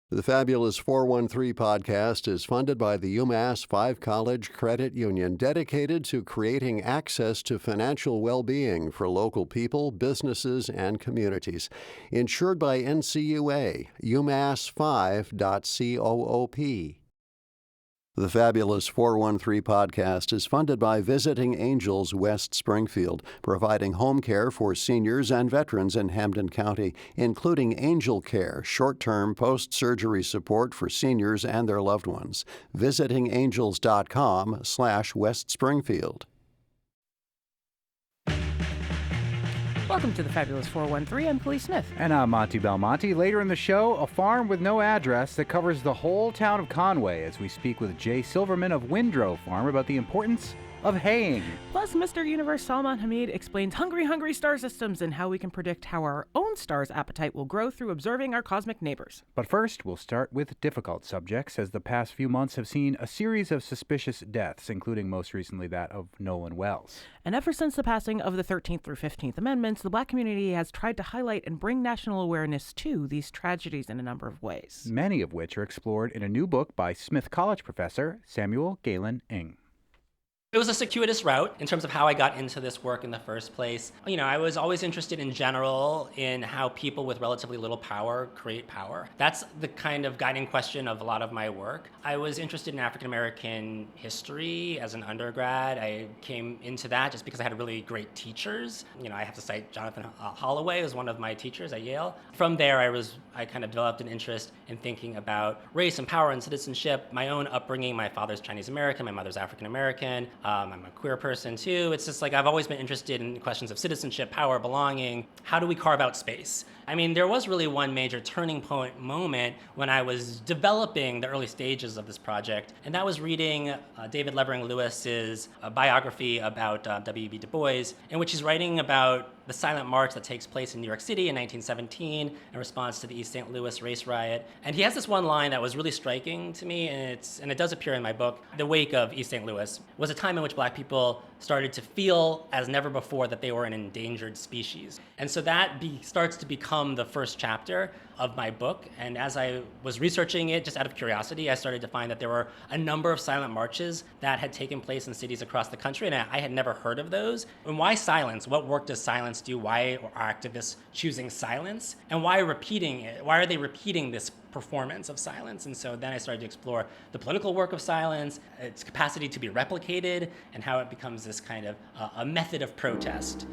The Fabulous 413 podcast is funded by the UMass 5 College Credit Union, dedicated to creating access to financial well-being for local people, businesses, and communities. Insured by NCUA, umass5.coop. The Fabulous 413 podcast is funded by Visiting Angels West Springfield, providing home care for seniors and veterans in Hampden County, including Angel Care, short-term post-surgery support for seniors and their loved ones. visitingangels.com/West Springfield. Welcome to the Fabulous 413. I'm Khalil Smith. And I'm Monty Belmonte. Later in the show, a farm with no address that covers the whole town of Conway as we speak with Jay Silverman of Windrow Farm about the importance of haying. Plus, Mr. Universe Salman Hamid explains hungry star systems and how we can predict how our own star's appetite will grow through observing our cosmic neighbors. But first, we'll start with difficult subjects, as the past few months have seen a series of suspicious deaths, including most recently that of Nolan Wells. And ever since the passing of the 13th through 15th Amendments, the Black community has tried to highlight and bring national awareness to these tragedies in a number of ways. Many of which are explored in a new book by Smith College professor Samuel Galen Ng. It was a circuitous route in terms of how I got into this work in the first place. I was always interested in general in how people with relatively little power create power. That's the kind of guiding question of a lot of my work. I was interested in African American history as an undergrad. I came into that just because I had really great teachers. I have to cite Jonathan Holloway as one of my teachers at Yale. From there, I kind of developed an interest in thinking about race and power and citizenship, my own upbringing. My father's Chinese American, my mother's African American. I'm a queer person too. It's just like I've always been interested in questions of citizenship, power, belonging. How do we carve out space? There was really one major turning point moment when I was developing the early stages of this project, and that was reading David Levering Lewis's biography about W.E.B. Du Bois, in which he's writing about the silent march that takes place in New York City in 1917 in response to the East St. Louis race riot. And he has this one line that was really striking to me, and it does appear in my book. The wake of East St. Louis was a time in which Black people started to feel as never before that they were an endangered species. And so that starts to become the first chapter of my book. And as I was researching it, just out of curiosity, I started to find that there were a number of silent marches that had taken place in cities across the country, and I had never heard of those. And why silence? What work does silence do? Why are activists choosing silence? And why repeating it? Why are they repeating this performance of silence? And so then I started to explore the political work of silence, its capacity to be replicated, and how it becomes this kind of a method of protest.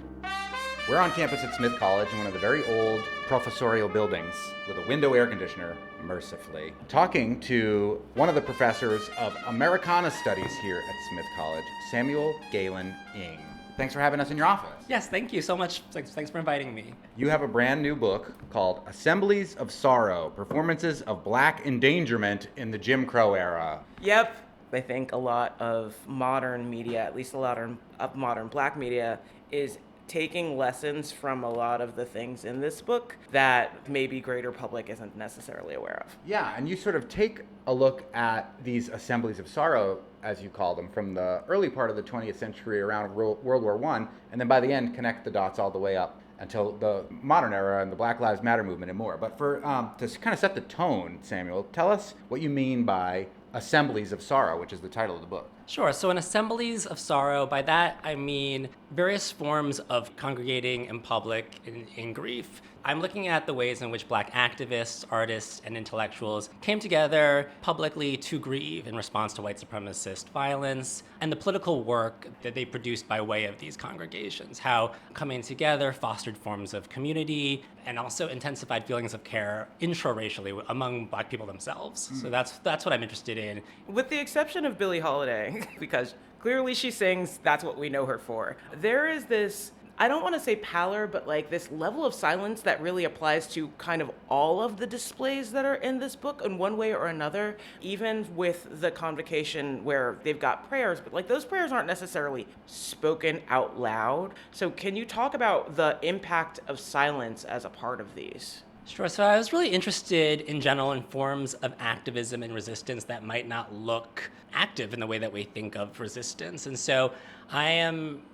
We're on campus at Smith College in one of the very old professorial buildings with a window air conditioner, mercifully, talking to one of the professors of Americana Studies here at Smith College, Samuel Galen Ng. Thanks for having us in your office. Yes, thank you so much. Thanks for inviting me. You have a brand new book called Assemblies of Sorrow, Performances of Black Endangerment in the Jim Crow Era. Yep. I think a lot of modern media, at least a lot of modern Black media, is taking lessons from a lot of the things in this book that maybe greater public isn't necessarily aware of. Yeah, and you sort of take a look at these assemblies of sorrow, as you call them, from the early part of the 20th century around World War I, and then by the end connect the dots all the way up until the modern era and the Black Lives Matter movement and more. But for to kind of set the tone, Samuel, tell us what you mean by Assemblies of Sorrow, which is the title of the book. Sure. So in Assemblies of Sorrow, by that I mean various forms of congregating in public in grief. I'm looking at the ways in which Black activists, artists, and intellectuals came together publicly to grieve in response to white supremacist violence, and the political work that they produced by way of these congregations, how coming together fostered forms of community and also intensified feelings of care intra-racially among Black people themselves. So that's what I'm interested in. With the exception of Billie Holiday, because clearly she sings, that's what we know her for. There is this, I don't want to say pallor, but like this level of silence that really applies to kind of all of the displays that are in this book in one way or another, even with the convocation where they've got prayers, but like those prayers aren't necessarily spoken out loud. So can you talk about the impact of silence as a part of these? Sure. So I was really interested in general in forms of activism and resistance that might not look active in the way that we think of resistance. And so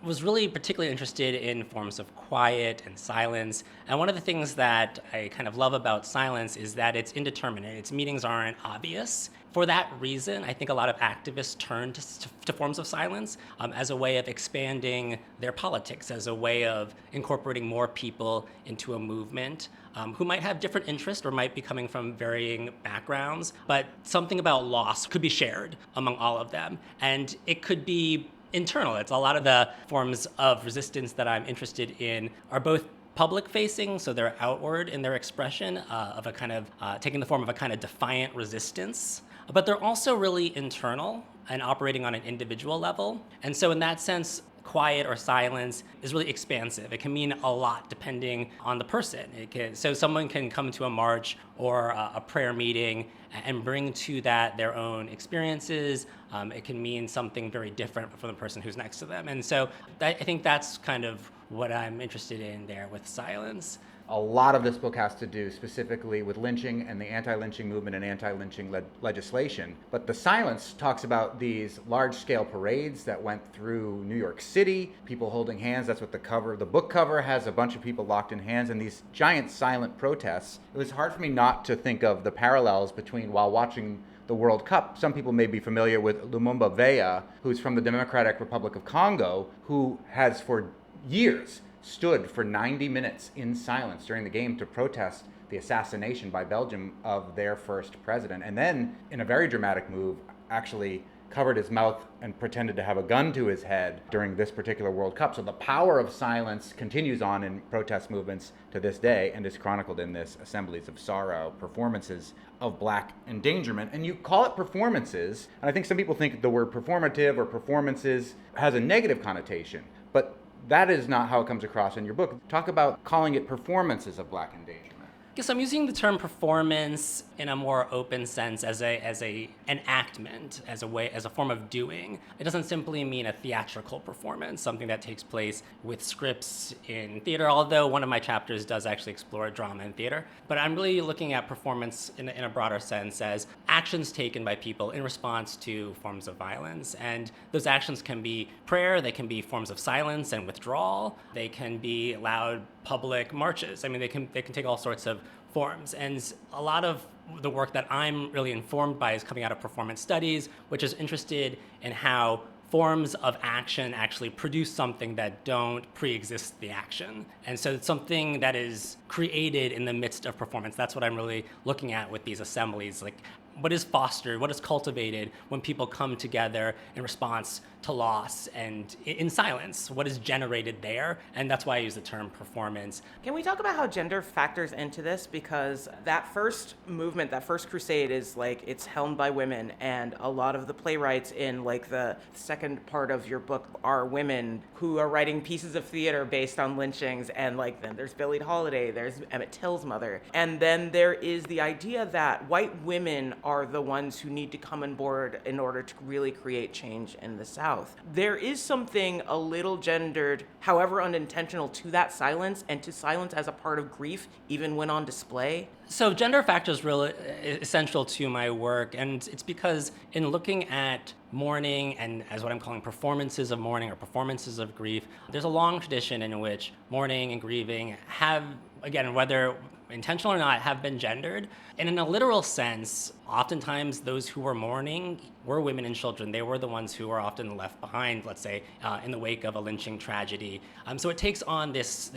was really particularly interested in forms of quiet and silence. And one of the things that I kind of love about silence is that it's indeterminate. Its meanings aren't obvious. For that reason, I think a lot of activists turn to forms of silence as a way of expanding their politics, as a way of incorporating more people into a movement who might have different interests or might be coming from varying backgrounds, but something about loss could be shared among all of them. And it could be internal. It's a lot of the forms of resistance that I'm interested in are both public facing, so they're outward in their expression of a kind of taking the form of a kind of defiant resistance, but they're also really internal and operating on an individual level. And so in that sense, quiet or silence is really expansive. It can mean a lot depending on the person. So someone can come to a march or a prayer meeting and bring to that their own experiences. It can mean something very different from the person who's next to them. And so I think that's kind of what I'm interested in there with silence. A lot of this book has to do specifically with lynching and the anti-lynching movement and anti-lynching legislation. But the silence talks about these large-scale parades that went through New York City, people holding hands. That's what the book cover has, a bunch of people locked in hands, and these giant silent protests. It was hard for me not to think of the parallels between while watching the World Cup. Some people may be familiar with Lumumba Veya, who's from the Democratic Republic of Congo, who has for years stood for 90 minutes in silence during the game to protest the assassination by Belgium of their first president. And then, in a very dramatic move, actually covered his mouth and pretended to have a gun to his head during this particular World Cup. So the power of silence continues on in protest movements to this day and is chronicled in this Assemblies of Sorrow, performances of Black endangerment. And you call it performances, and I think some people think the word performative or performances has a negative connotation, but that is not how it comes across in your book. Talk about calling it performances of Black endangerment. Yes, I'm using the term performance in a more open sense as an enactment, as a form of doing. It doesn't simply mean a theatrical performance, something that takes place with scripts in theater, although one of my chapters does actually explore drama in theater. But I'm really looking at performance in a broader sense as actions taken by people in response to forms of violence. And those actions can be prayer, they can be forms of silence and withdrawal, they can be loud public marches. I mean, they can take all sorts of forms. And a lot of the work that I'm really informed by is coming out of performance studies, which is interested in how forms of action actually produce something that don't pre-exist the action. And so it's something that is created in the midst of performance. That's what I'm really looking at with these assemblies. Like, what is fostered, what is cultivated when people come together in response to loss and in silence? What is generated there? And that's why I use the term performance. Can we talk about how gender factors into this? Because that first movement, that first crusade is like, it's helmed by women, and a lot of the playwrights in like the second part of your book are women who are writing pieces of theater based on lynchings, and like then there's Billie Holiday, there's Emmett Till's mother, and then there is the idea that white women are the ones who need to come on board in order to really create change in the South. There is something a little gendered, however unintentional, to that silence, and to silence as a part of grief, even when on display. So gender factor is really essential to my work, and it's because in looking at mourning and as what I'm calling performances of mourning or performances of grief, there's a long tradition in which mourning and grieving have, again, whether intentional or not, have been gendered. And in a literal sense, oftentimes those who were mourning were women and children. They were the ones who were often left behind, let's say, in the wake of a lynching tragedy. So it takes on this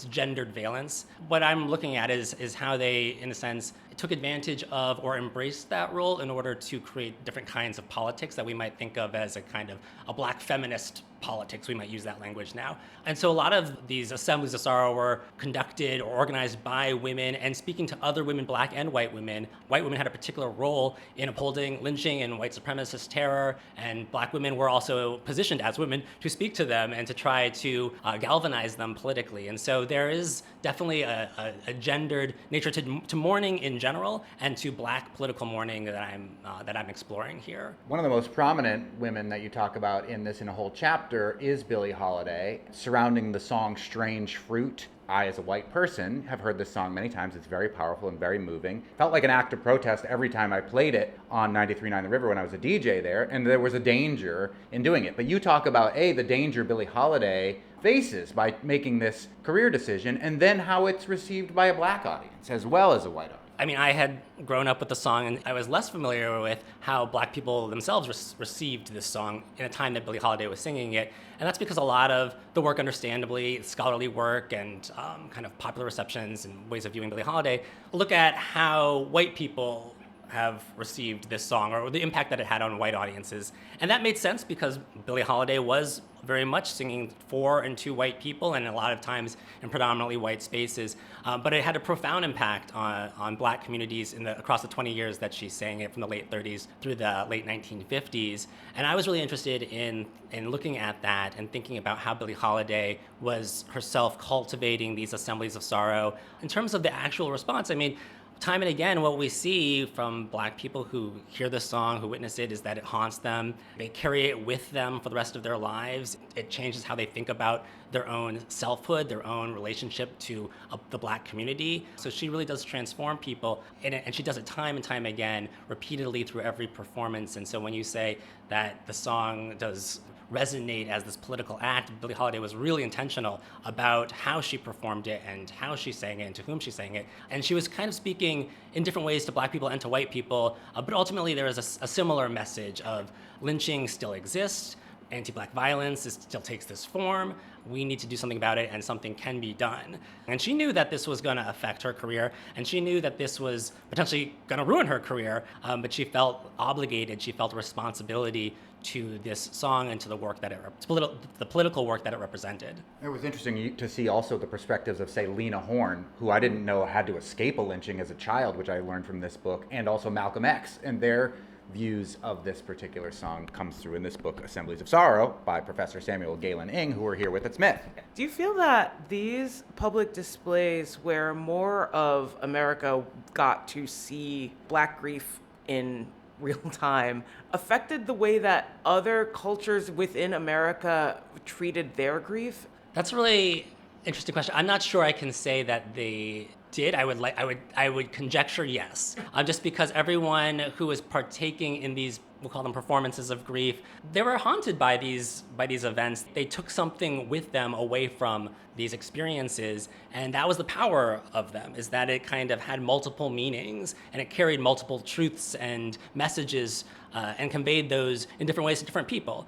gendered valence. What I'm looking at is how they, in a sense, took advantage of or embraced that role in order to create different kinds of politics that we might think of as a kind of a Black feminist politics. We might use that language now. And so a lot of these assemblies of sorrow were conducted or organized by women and speaking to other women, Black and white women. White women had a particular role in upholding lynching and white supremacist terror, and Black women were also positioned as women to speak to them and to try to galvanize them politically. And so there is definitely a gendered nature to mourning in general and to Black political mourning that I'm exploring here. One of the most prominent women that you talk about in a whole chapter is Billie Holiday, surrounding the song Strange Fruit. I, as a white person, have heard this song many times. It's very powerful and very moving. Felt like an act of protest every time I played it on 93.9 The River when I was a DJ there, and there was a danger in doing it. But you talk about, the danger Billie Holiday faces by making this career decision, and then how it's received by a black audience as well as a white audience. I mean, I had grown up with the song, and I was less familiar with how black people themselves received this song in a time that Billie Holiday was singing it. And that's because a lot of the work, understandably, scholarly work and kind of popular receptions and ways of viewing Billie Holiday, look at how white people have received this song or the impact that it had on white audiences. And that made sense because Billie Holiday was very much singing for and to white people, and a lot of times in predominantly white spaces. But it had a profound impact on black communities across the 20 years that she sang it, from the late 30s through the late 1950s. And I was really interested in looking at that and thinking about how Billie Holiday was herself cultivating these assemblies of sorrow. In terms of the actual response, I mean, time and again, what we see from black people who hear this song, who witness it, is that it haunts them. They carry it with them for the rest of their lives. It changes how they think about their own selfhood, their own relationship to the black community. So she really does transform people, and she does it time and time again, repeatedly through every performance. And so when you say that the song does resonate as this political act, Billie Holiday was really intentional about how she performed it and how she sang it and to whom she sang it. And she was kind of speaking in different ways to black people and to white people, but ultimately there is a similar message of lynching still exists, anti-black violence still takes this form, we need to do something about it, and something can be done. And she knew that this was going to affect her career, and she knew that this was potentially going to ruin her career, but she felt obligated, she felt a responsibility to this song and to the work that the political work that it represented. It was interesting to see also the perspectives of, say, Lena Horne, who I didn't know had to escape a lynching as a child, which I learned from this book, and also Malcolm X, and their views of this particular song comes through in this book, Assemblies of Sorrow, by Professor Samuel Galen Ng, who we're here with at Smith. Do you feel that these public displays where more of America got to see black grief in real time affected the way that other cultures within America treated their grief? That's a really interesting question. I'm not sure I can say that they did. I would conjecture yes. Just because everyone who was partaking in these, we'll call them performances of grief, they were haunted by these events. They took something with them away from these experiences, and that was the power of them, is that it kind of had multiple meanings and it carried multiple truths and messages and conveyed those in different ways to different people.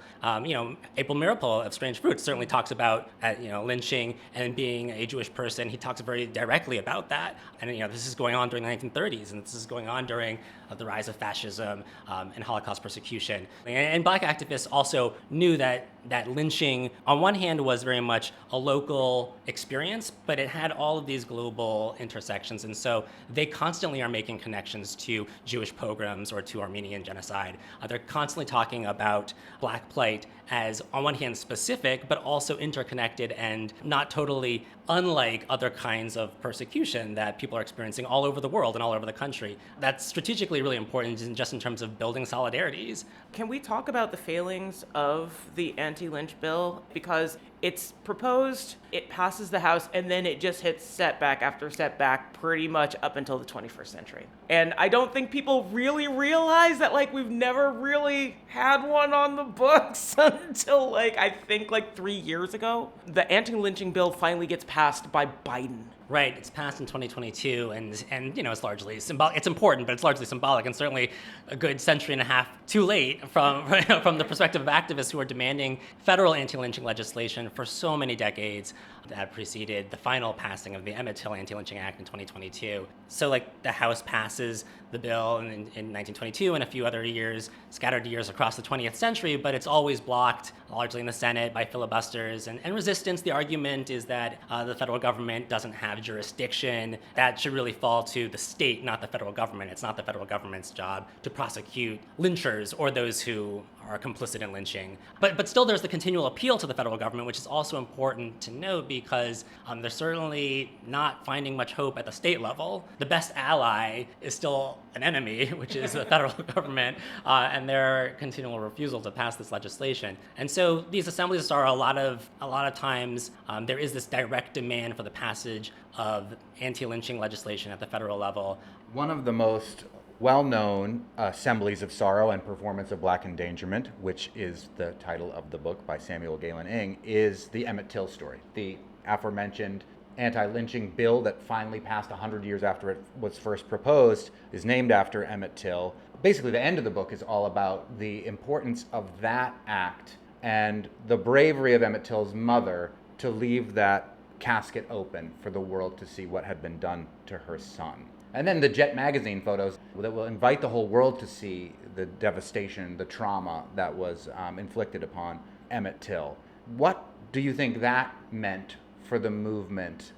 April Miracle of Strange Fruits certainly talks about lynching, and being a Jewish person, he talks very directly about that. And this is going on during the 1930s, and this is going on during the rise of fascism and Holocaust persecution. And black activists also knew that lynching, on one hand, was very much a local experience, but it had all of these global intersections. And so they constantly are making connections to Jewish pogroms or to Armenian genocide. They're constantly talking about black plight as, on one hand, specific, but also interconnected and not totally unlike other kinds of persecution that people are experiencing all over the world and all over the country. That's strategically really important just in terms of building solidarities. Can we talk about the failings of the anti-lynch bill? Because it's proposed, it passes the House, and then it just hits setback after setback pretty much up until the 21st century. And I don't think people really realize that, we've never really had one on the books until, I think 3 years ago. The anti-lynching bill finally gets passed by Biden. Right, it's passed in 2022, and it's largely symbolic. It's important, but it's largely symbolic, and certainly a good century and a half too late from the perspective of activists who are demanding federal anti-lynching legislation for so many decades that preceded the final passing of the Emmett Till Anti-Lynching Act in 2022. So, the House passes the bill in 1922 and a few other years, scattered years across the 20th century, but it's always blocked, largely in the Senate, by filibusters and resistance. The argument is that the federal government doesn't have jurisdiction. That should really fall to the state, not the federal government. It's not the federal government's job to prosecute lynchers or those who are complicit in lynching. But still there's the continual appeal to the federal government, which is also important to note because they're certainly not finding much hope at the state level. The best ally is still an enemy, which is the federal government, and their continual refusal to pass this legislation. And so these assemblies of sorrow, a lot of times, there is this direct demand for the passage of anti-lynching legislation at the federal level. One of the most well-known assemblies of sorrow and performance of black endangerment, which is the title of the book by Samuel Galen Ng, is the Emmett Till story. The aforementioned anti-lynching bill that finally passed 100 years after it was first proposed is named after Emmett Till. Basically, the end of the book is all about the importance of that act and the bravery of Emmett Till's mother to leave that casket open for the world to see what had been done to her son. And then the Jet magazine photos that will invite the whole world to see the devastation, the trauma that was inflicted upon Emmett Till. What do you think that meant for the movement?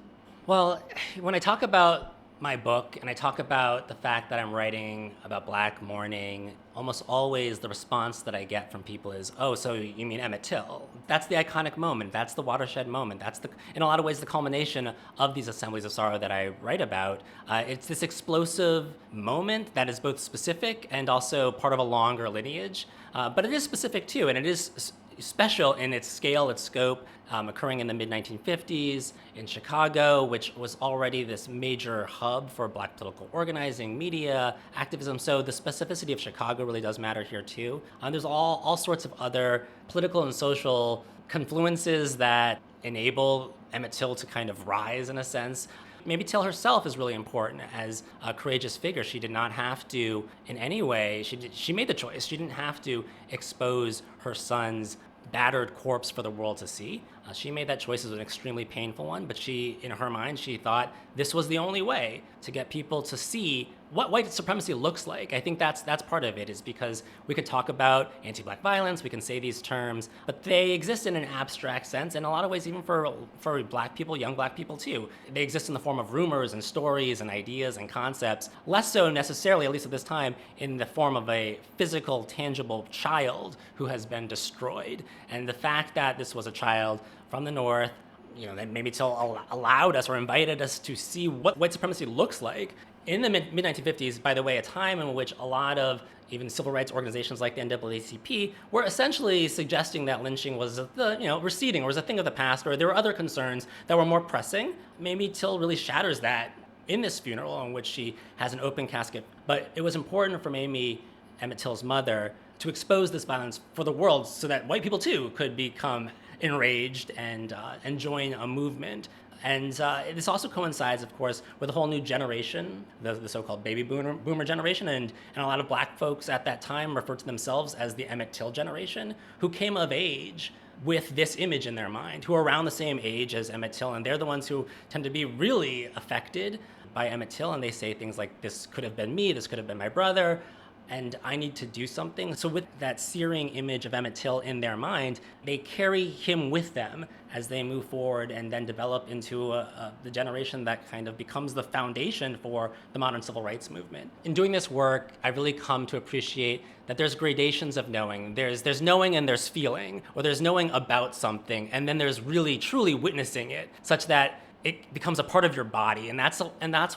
Well, when I talk about my book and I talk about the fact that I'm writing about black mourning, almost always the response that I get from people is, oh, so you mean Emmett Till? That's the iconic moment. That's the watershed moment. That's in a lot of ways, the culmination of these assemblies of sorrow that I write about. It's this explosive moment that is both specific and also part of a longer lineage. But it is specific too, and it is special in its scale, its scope, occurring in the mid-1950s in Chicago, which was already this major hub for black political organizing, media, activism. So the specificity of Chicago really does matter here too. There's all sorts of other political and social confluences that enable Emmett Till to kind of rise in a sense. Maybe Till herself is really important as a courageous figure. She did not have to, in any way, she made the choice. She didn't have to expose her son's battered corpse for the world to see. She made that choice as an extremely painful one, but in her mind, she thought this was the only way to get people to see what white supremacy looks like. I think that's part of it, is because we could talk about anti-black violence, we can say these terms, but they exist in an abstract sense, in a lot of ways, even for black people, young black people too. They exist in the form of rumors and stories and ideas and concepts, less so necessarily, at least at this time, in the form of a physical, tangible child who has been destroyed. And the fact that this was a child from the North, that maybe Till allowed us or invited us to see what white supremacy looks like. In the mid-1950s, by the way, a time in which a lot of even civil rights organizations like the NAACP were essentially suggesting that lynching was receding or was a thing of the past, or there were other concerns that were more pressing. Maybe Till really shatters that in this funeral, in which she has an open casket. But it was important for Mamie, Emmett Till's mother, to expose this violence for the world so that white people too could become enraged and join a movement. And this also coincides, of course, with a whole new generation, the so-called baby boomer generation, and a lot of black folks at that time referred to themselves as the Emmett Till generation, who came of age with this image in their mind, who are around the same age as Emmett Till, and they're the ones who tend to be really affected by Emmett Till, and they say things like, this could have been me, this could have been my brother, and I need to do something. So with that searing image of Emmett Till in their mind, they carry him with them as they move forward and then develop into the generation that kind of becomes the foundation for the modern civil rights movement. In doing this work, I really come to appreciate that there's gradations of knowing. There's knowing and there's feeling, or there's knowing about something, and then there's really, truly witnessing it, such that it becomes a part of your body. And that's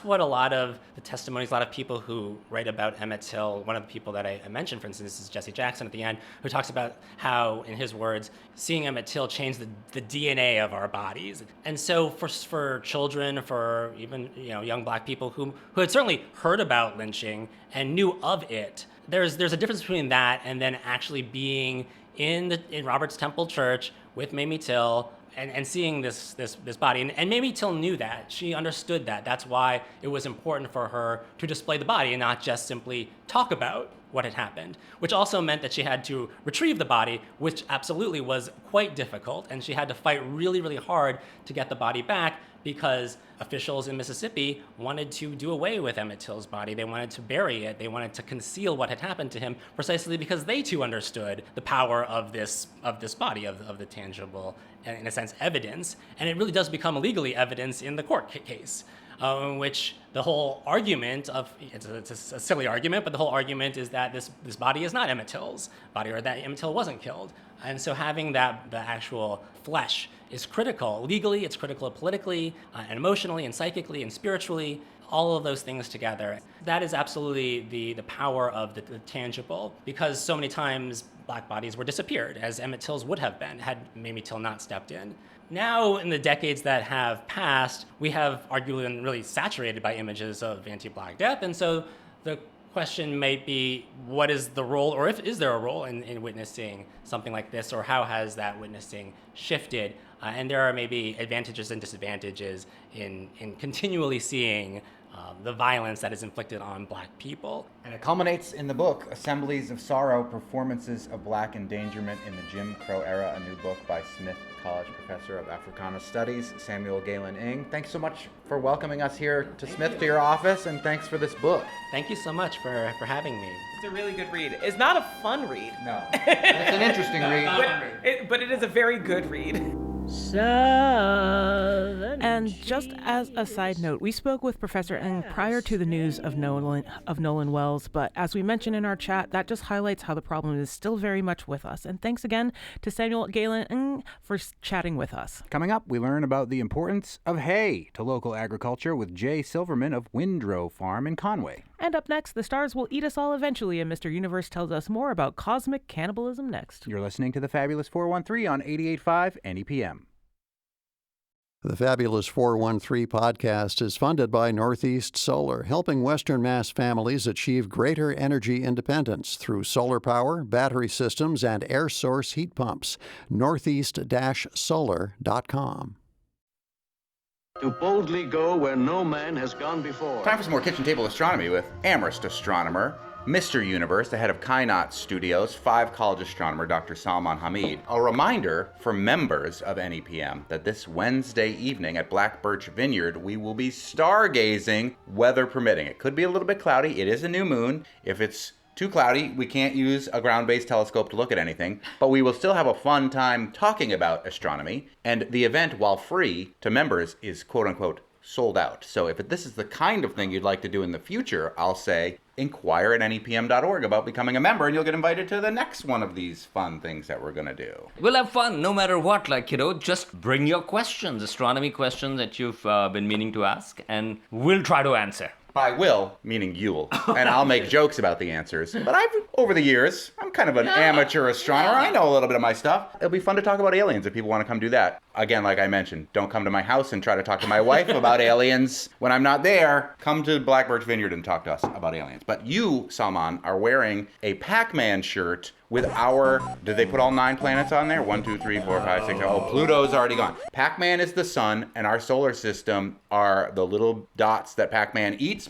what a lot of the testimonies, a lot of people who write about Emmett Till, one of the people that I mentioned, for instance, is Jesse Jackson at the end, who talks about how, in his words, seeing Emmett Till changed the DNA of our bodies. And so for children, for even young black people who had certainly heard about lynching and knew of it, there's a difference between that and then actually being in Robert's Temple Church with Mamie Till, and seeing this body. And Mamie Till knew that. She understood that. That's why it was important for her to display the body and not just simply talk about what had happened, which also meant that she had to retrieve the body, which absolutely was quite difficult. And she had to fight really, really hard to get the body back, because officials in Mississippi wanted to do away with Emmett Till's body. They wanted to bury it. They wanted to conceal what had happened to him, precisely because they too understood the power of this body, of the tangible, in a sense, evidence. And it really does become legally evidence in the court case, in which the whole argument it's a silly argument, but the whole argument is that this body is not Emmett Till's body, or that Emmett Till wasn't killed. And so having the actual flesh is critical. Legally, it's critical politically and emotionally and psychically and spiritually. all of those things together. That is absolutely the power of the tangible, because so many times black bodies were disappeared, as Emmett Till's would have been had Mamie Till not stepped in. Now, in the decades that have passed, we have arguably been really saturated by images of anti-black death, and so the question might be, what is the role, or is there a role in witnessing something like this, or how has that witnessing shifted? And there are maybe advantages and disadvantages in continually seeing the violence that is inflicted on black people. And it culminates in the book, Assemblies of Sorrow, Performances of Black Endangerment in the Jim Crow Era, a new book by Smith College Professor of Africana Studies, Samuel Galen Ng. Thanks so much for welcoming us here to Smith, to your office, and thanks for this book. Thank you so much for having me. It's a really good read. It's not a fun read. No, it's an interesting read. But it is a very good read. And just as a side note, we spoke with Professor Ng prior to the news of Nolan Wells, but as we mentioned in our chat, that just highlights how the problem is still very much with us. And thanks again to Samuel Galen Ng for chatting with us. Coming up, we learn about the importance of hay to local agriculture with Jay Silverman of Windrow Farm in Conway. And up next, the stars will eat us all eventually, and Mr. Universe tells us more about cosmic cannibalism next. You're listening to the Fabulous 413 on 88.5 NEPM. The Fabulous 413 podcast is funded by Northeast Solar, helping Western Mass families achieve greater energy independence through solar power, battery systems, and air source heat pumps. Northeast-solar.com. To boldly go where no man has gone before. Time for some more kitchen table astronomy with Amherst astronomer, Mr. Universe, the head of Kainat Studios, 5 college astronomer Dr. Salman Hamid. A reminder for members of NEPM that this Wednesday evening at Black Birch Vineyard, we will be stargazing, weather permitting. It could be a little bit cloudy. It is a new moon. If it's too cloudy, we can't use a ground-based telescope to look at anything, but we will still have a fun time talking about astronomy. And the event, while free to members, is quote-unquote sold out. So if this is the kind of thing you'd like to do in the future, I'll say inquire at nepm.org about becoming a member, and you'll get invited to the next one of these fun things that we're going to do. We'll have fun no matter what, just bring your questions, astronomy questions that you've been meaning to ask, and we'll try to answer. By will, meaning you'll. And I'll make jokes about the answers. But over the years, I'm kind of an amateur astronomer. I know a little bit of my stuff. It'll be fun to talk about aliens if people want to come do that. Again, like I mentioned, don't come to my house and try to talk to my wife about aliens when I'm not there. Come to Black Birch Vineyard and talk to us about aliens. But you, Salman, are wearing a Pac-Man shirt with did they put all 9 planets on there? 1, 2, 3, 4, 5, 6, oh, Pluto's already gone. Pac-Man is the sun, and our solar system are the little dots that Pac-Man eats.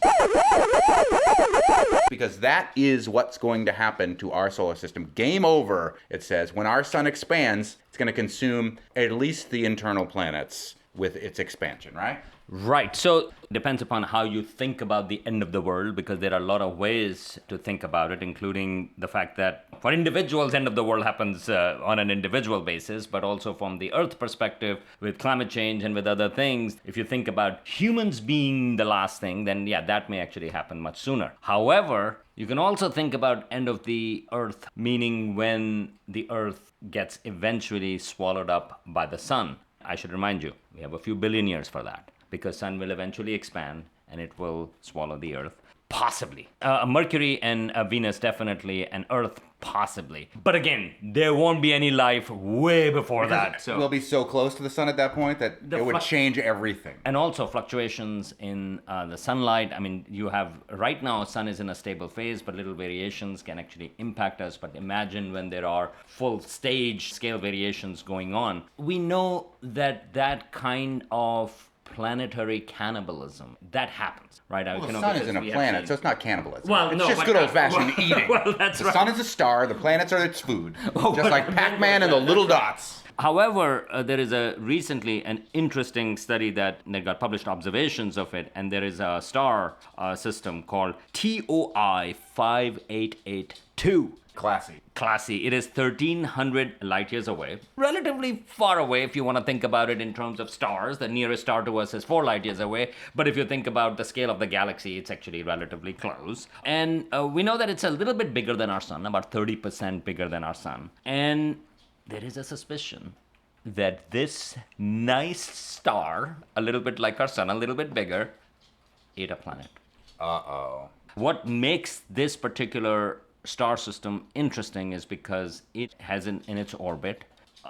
Because that is what's going to happen to our solar system. Game over, it says. When our sun expands, it's going to consume at least the internal planets with its expansion, right? Right. So it depends upon how you think about the end of the world, because there are a lot of ways to think about it, including the fact that for individuals, end of the world happens on an individual basis, but also from the Earth perspective with climate change and with other things. If you think about humans being the last thing, then yeah, that may actually happen much sooner. However, you can also think about end of the Earth, meaning when the Earth gets eventually swallowed up by the sun. I should remind you, we have a few billion years for that, because sun will eventually expand and it will swallow the Earth. Possibly. Mercury and Venus definitely, and Earth possibly. But again, there won't be any life way before that. So we'll be so close to the sun at that point that it would change everything. And also fluctuations in the sunlight. I mean, you have, right now, sun is in a stable phase, but little variations can actually impact us. But imagine when there are full stage scale variations going on. We know that that kind of planetary cannibalism, that happens, right? Well, the sun isn't a planet, so it's not cannibalism. Well, it's just good old-fashioned eating. Well, that's the right. sun is a star, the planets are its food, just like Pac-Man and the little dots. However, there is recently an interesting study that got published, observations of it, and there is a star system called TOI 5882. Classy. It is 1,300 light years away. Relatively far away if you want to think about it in terms of stars. The nearest star to us is 4 light years away. But if you think about the scale of the galaxy, it's actually relatively close. And we know that it's a little bit bigger than our sun, about 30% bigger than our sun. And there is a suspicion that this nice star, a little bit like our sun, a little bit bigger, ate a planet. Uh-oh. What makes this particular star system interesting is because it has in its orbit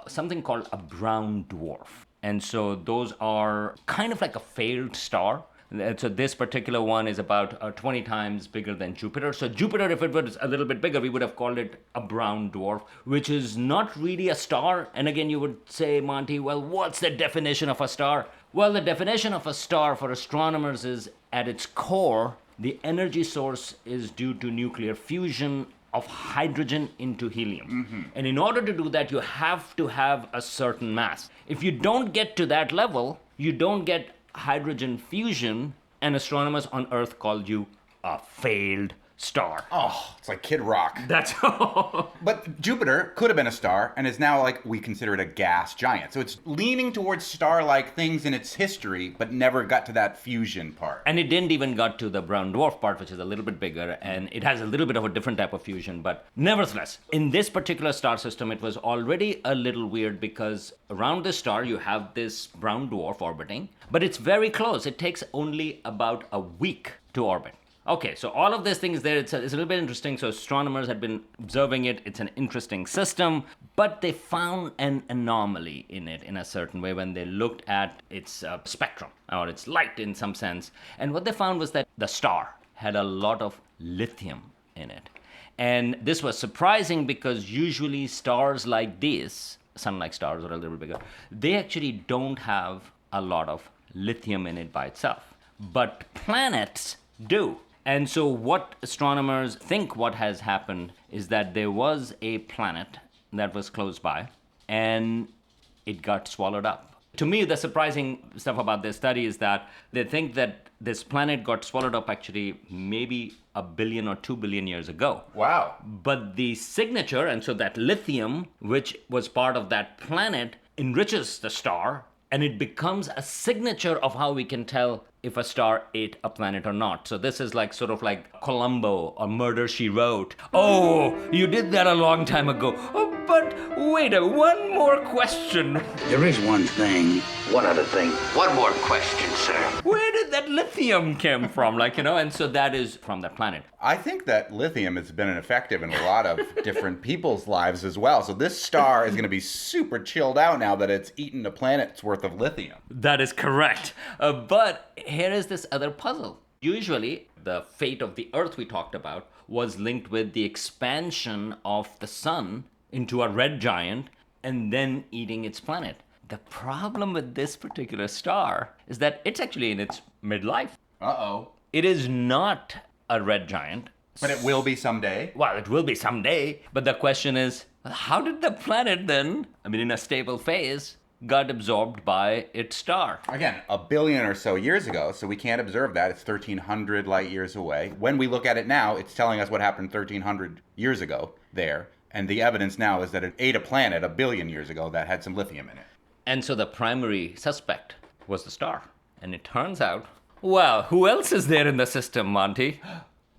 something called a brown dwarf. And so those are kind of like a failed star. And so this particular one is about 20 times bigger than Jupiter. So Jupiter, if it was a little bit bigger, we would have called it a brown dwarf, which is not really a star. And again, you would say, Monty, well, what's the definition of a star? Well, the definition of a star for astronomers is, at its core, the energy source is due to nuclear fusion of hydrogen into helium. And in order to do that, you have to have a certain mass. If you don't get to that level, you don't get hydrogen fusion, and astronomers on Earth called you a failed star. Oh, it's like Kid Rock. That's But Jupiter could have been a star and is now, like, we consider it a gas giant. So it's leaning towards star-like things in its history, but never got to that fusion part. And it didn't even got to the brown dwarf part, which is a little bit bigger, and it has a little bit of a different type of fusion. But nevertheless, in this particular star system, it was already a little weird because around the star, you have this brown dwarf orbiting, but it's very close. It takes only about a week to orbit. Okay, so all of these things there, it's a little bit interesting. So astronomers had been observing it. It's an interesting system, but they found an anomaly in it in a certain way when they looked at its spectrum, or its light in some sense. And what they found was that the star had a lot of lithium in it. And this was surprising because usually stars like these, sun-like stars or a little bigger, they actually don't have a lot of lithium in it by itself. But planets do. And so what astronomers think what has happened is that there was a planet that was close by and it got swallowed up. To me, the surprising stuff about this study is that they think that this planet got swallowed up actually maybe 1 billion or 2 billion years ago. Wow. But the signature, and so that lithium, which was part of that planet, enriches the star, and it becomes a signature of how we can tell if a star ate a planet or not. So this is like sort of like Columbo or Murder, She Wrote. Oh, you did that a long time ago. Oh, but wait one more question. There is one thing. One other thing. One more question, sir. Where did that lithium come from? And so that is from that planet. I think that lithium has been effective in a lot of different people's lives as well. So this star is going to be super chilled out now that it's eaten a planet's worth of lithium. That is correct. But here is this other puzzle. Usually, the fate of the Earth we talked about was linked with the expansion of the sun into a red giant and then eating its planet. The problem with this particular star is that it's actually in its midlife. Uh-oh. It is not a red giant. But it will be someday. Well, it will be someday. But the question is, how did the planet then, in a stable phase, got absorbed by its star? Again, 1 billion or so years ago, so we can't observe that. It's 1,300 light years away. When we look at it now, it's telling us what happened 1,300 years ago there. And the evidence now is that it ate a planet 1 billion years ago that had some lithium in it. And so the primary suspect was the star. And it turns out, well, who else is there in the system, Monty?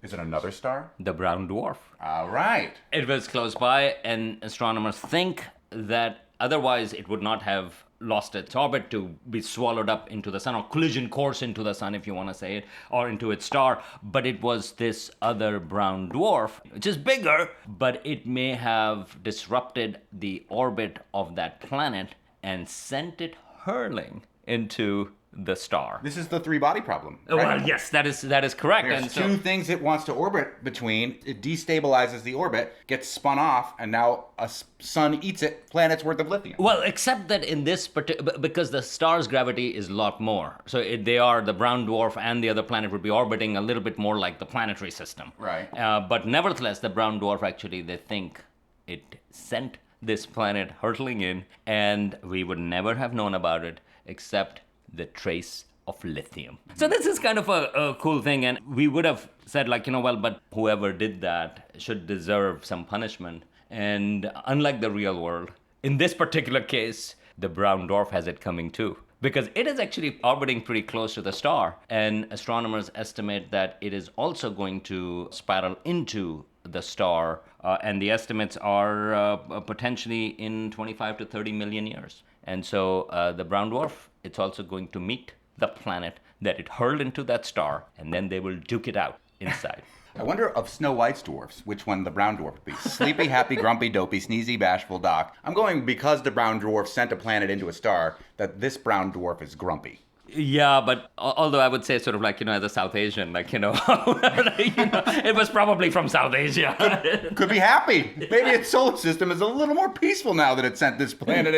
Is it another star? The brown dwarf. All right. It was close by, and astronomers think that otherwise it would not have lost its orbit to be swallowed up into the sun, or collision course into the sun, if you want to say it, or into its star. But it was this other brown dwarf, which is bigger, but it may have disrupted the orbit of that planet and sent it hurling into the star. This is the three-body problem, right? Well, yes, that is correct. There's two things it wants to orbit between. It destabilizes the orbit, gets spun off, and now a sun eats it, planet's worth of lithium. Well, except that in this particular, because the star's gravity is a lot more. So the brown dwarf and the other planet would be orbiting a little bit more like the planetary system. Right. But nevertheless, the brown dwarf actually, they think it sent this planet hurtling in, and we would never have known about it except the trace of lithium. So this is kind of a cool thing, and we would have said but whoever did that should deserve some punishment. And unlike the real world, in this particular case, the brown dwarf has it coming too, because it is actually orbiting pretty close to the star, and astronomers estimate that it is also going to spiral into the star, and the estimates are potentially in 25 to 30 million years. And so the brown dwarf, it's also going to meet the planet that it hurled into that star, and then they will duke it out inside. I wonder of Snow White's dwarfs, which one the brown dwarf would be. Sleepy, happy, grumpy, dopey, sneezy, bashful, doc. I'm going because the brown dwarf sent a planet into a star, that this brown dwarf is grumpy. Yeah, but although I would say sort of like, as a South Asian, it was probably from South Asia. Could be happy. Maybe its solar system is a little more peaceful now that it sent this planet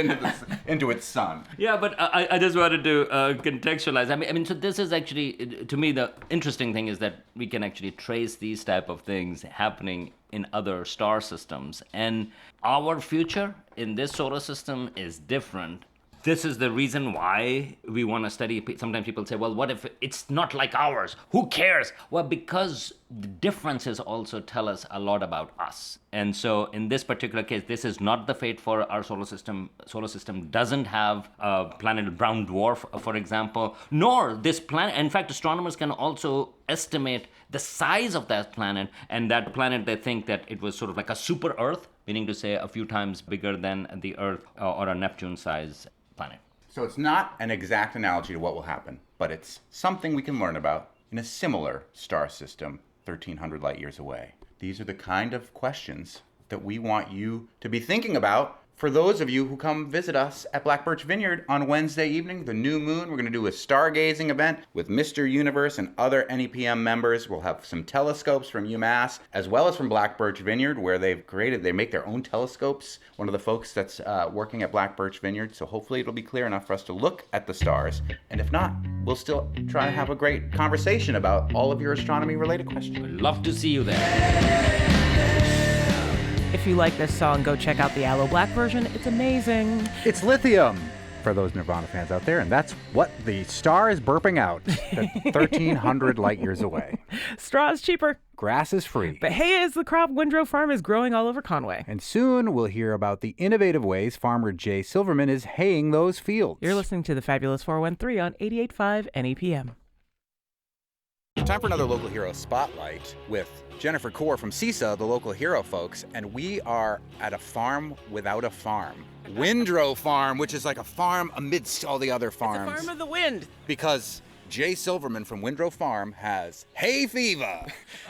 into its sun. Yeah, but I just wanted to contextualize. I mean, so this is actually, to me, the interesting thing is that we can actually trace these type of things happening in other star systems. And our future in this solar system is different. This is the reason why we want to study. Sometimes people say, well, what if it's not like ours? Who cares? Well, because the differences also tell us a lot about us. And so in this particular case, this is not the fate for our solar system. Solar system doesn't have a planet brown dwarf, for example, nor this planet. In fact, astronomers can also estimate the size of that planet. And that planet, they think that it was sort of like a super Earth, meaning to say a few times bigger than the Earth or a Neptune size planet. So it's not an exact analogy to what will happen, but it's something we can learn about in a similar star system 1,300 light years away. These are the kind of questions that we want you to be thinking about. For those of you who come visit us at Black Birch Vineyard on Wednesday evening, the new moon, we're going to do a stargazing event with Mr. Universe and other NEPM members. We'll have some telescopes from UMass, as well as from Black Birch Vineyard, where they make their own telescopes. One of the folks that's working at Black Birch Vineyard. So hopefully it'll be clear enough for us to look at the stars. And if not, we'll still try to have a great conversation about all of your astronomy-related questions. I'd love to see you there. If you like this song, go check out the Aloe Black version. It's amazing. It's lithium for those Nirvana fans out there, and that's what the star is burping out at 1,300 light years away. Straw is cheaper. Grass is free. But hay is the crop Windrow Farm is growing all over Conway. And soon we'll hear about the innovative ways farmer Jay Silverman is haying those fields. You're listening to the Fabulous 413 on 88.5 NEPM. Time for another Local Hero Spotlight with Jennifer Kaur from CISA, the Local Hero folks, and we are at a farm without a farm. Windrow Farm, which is like a farm amidst all the other farms. It's a farm of the wind. Because Jay Silverman from Windrow Farm has hay fever.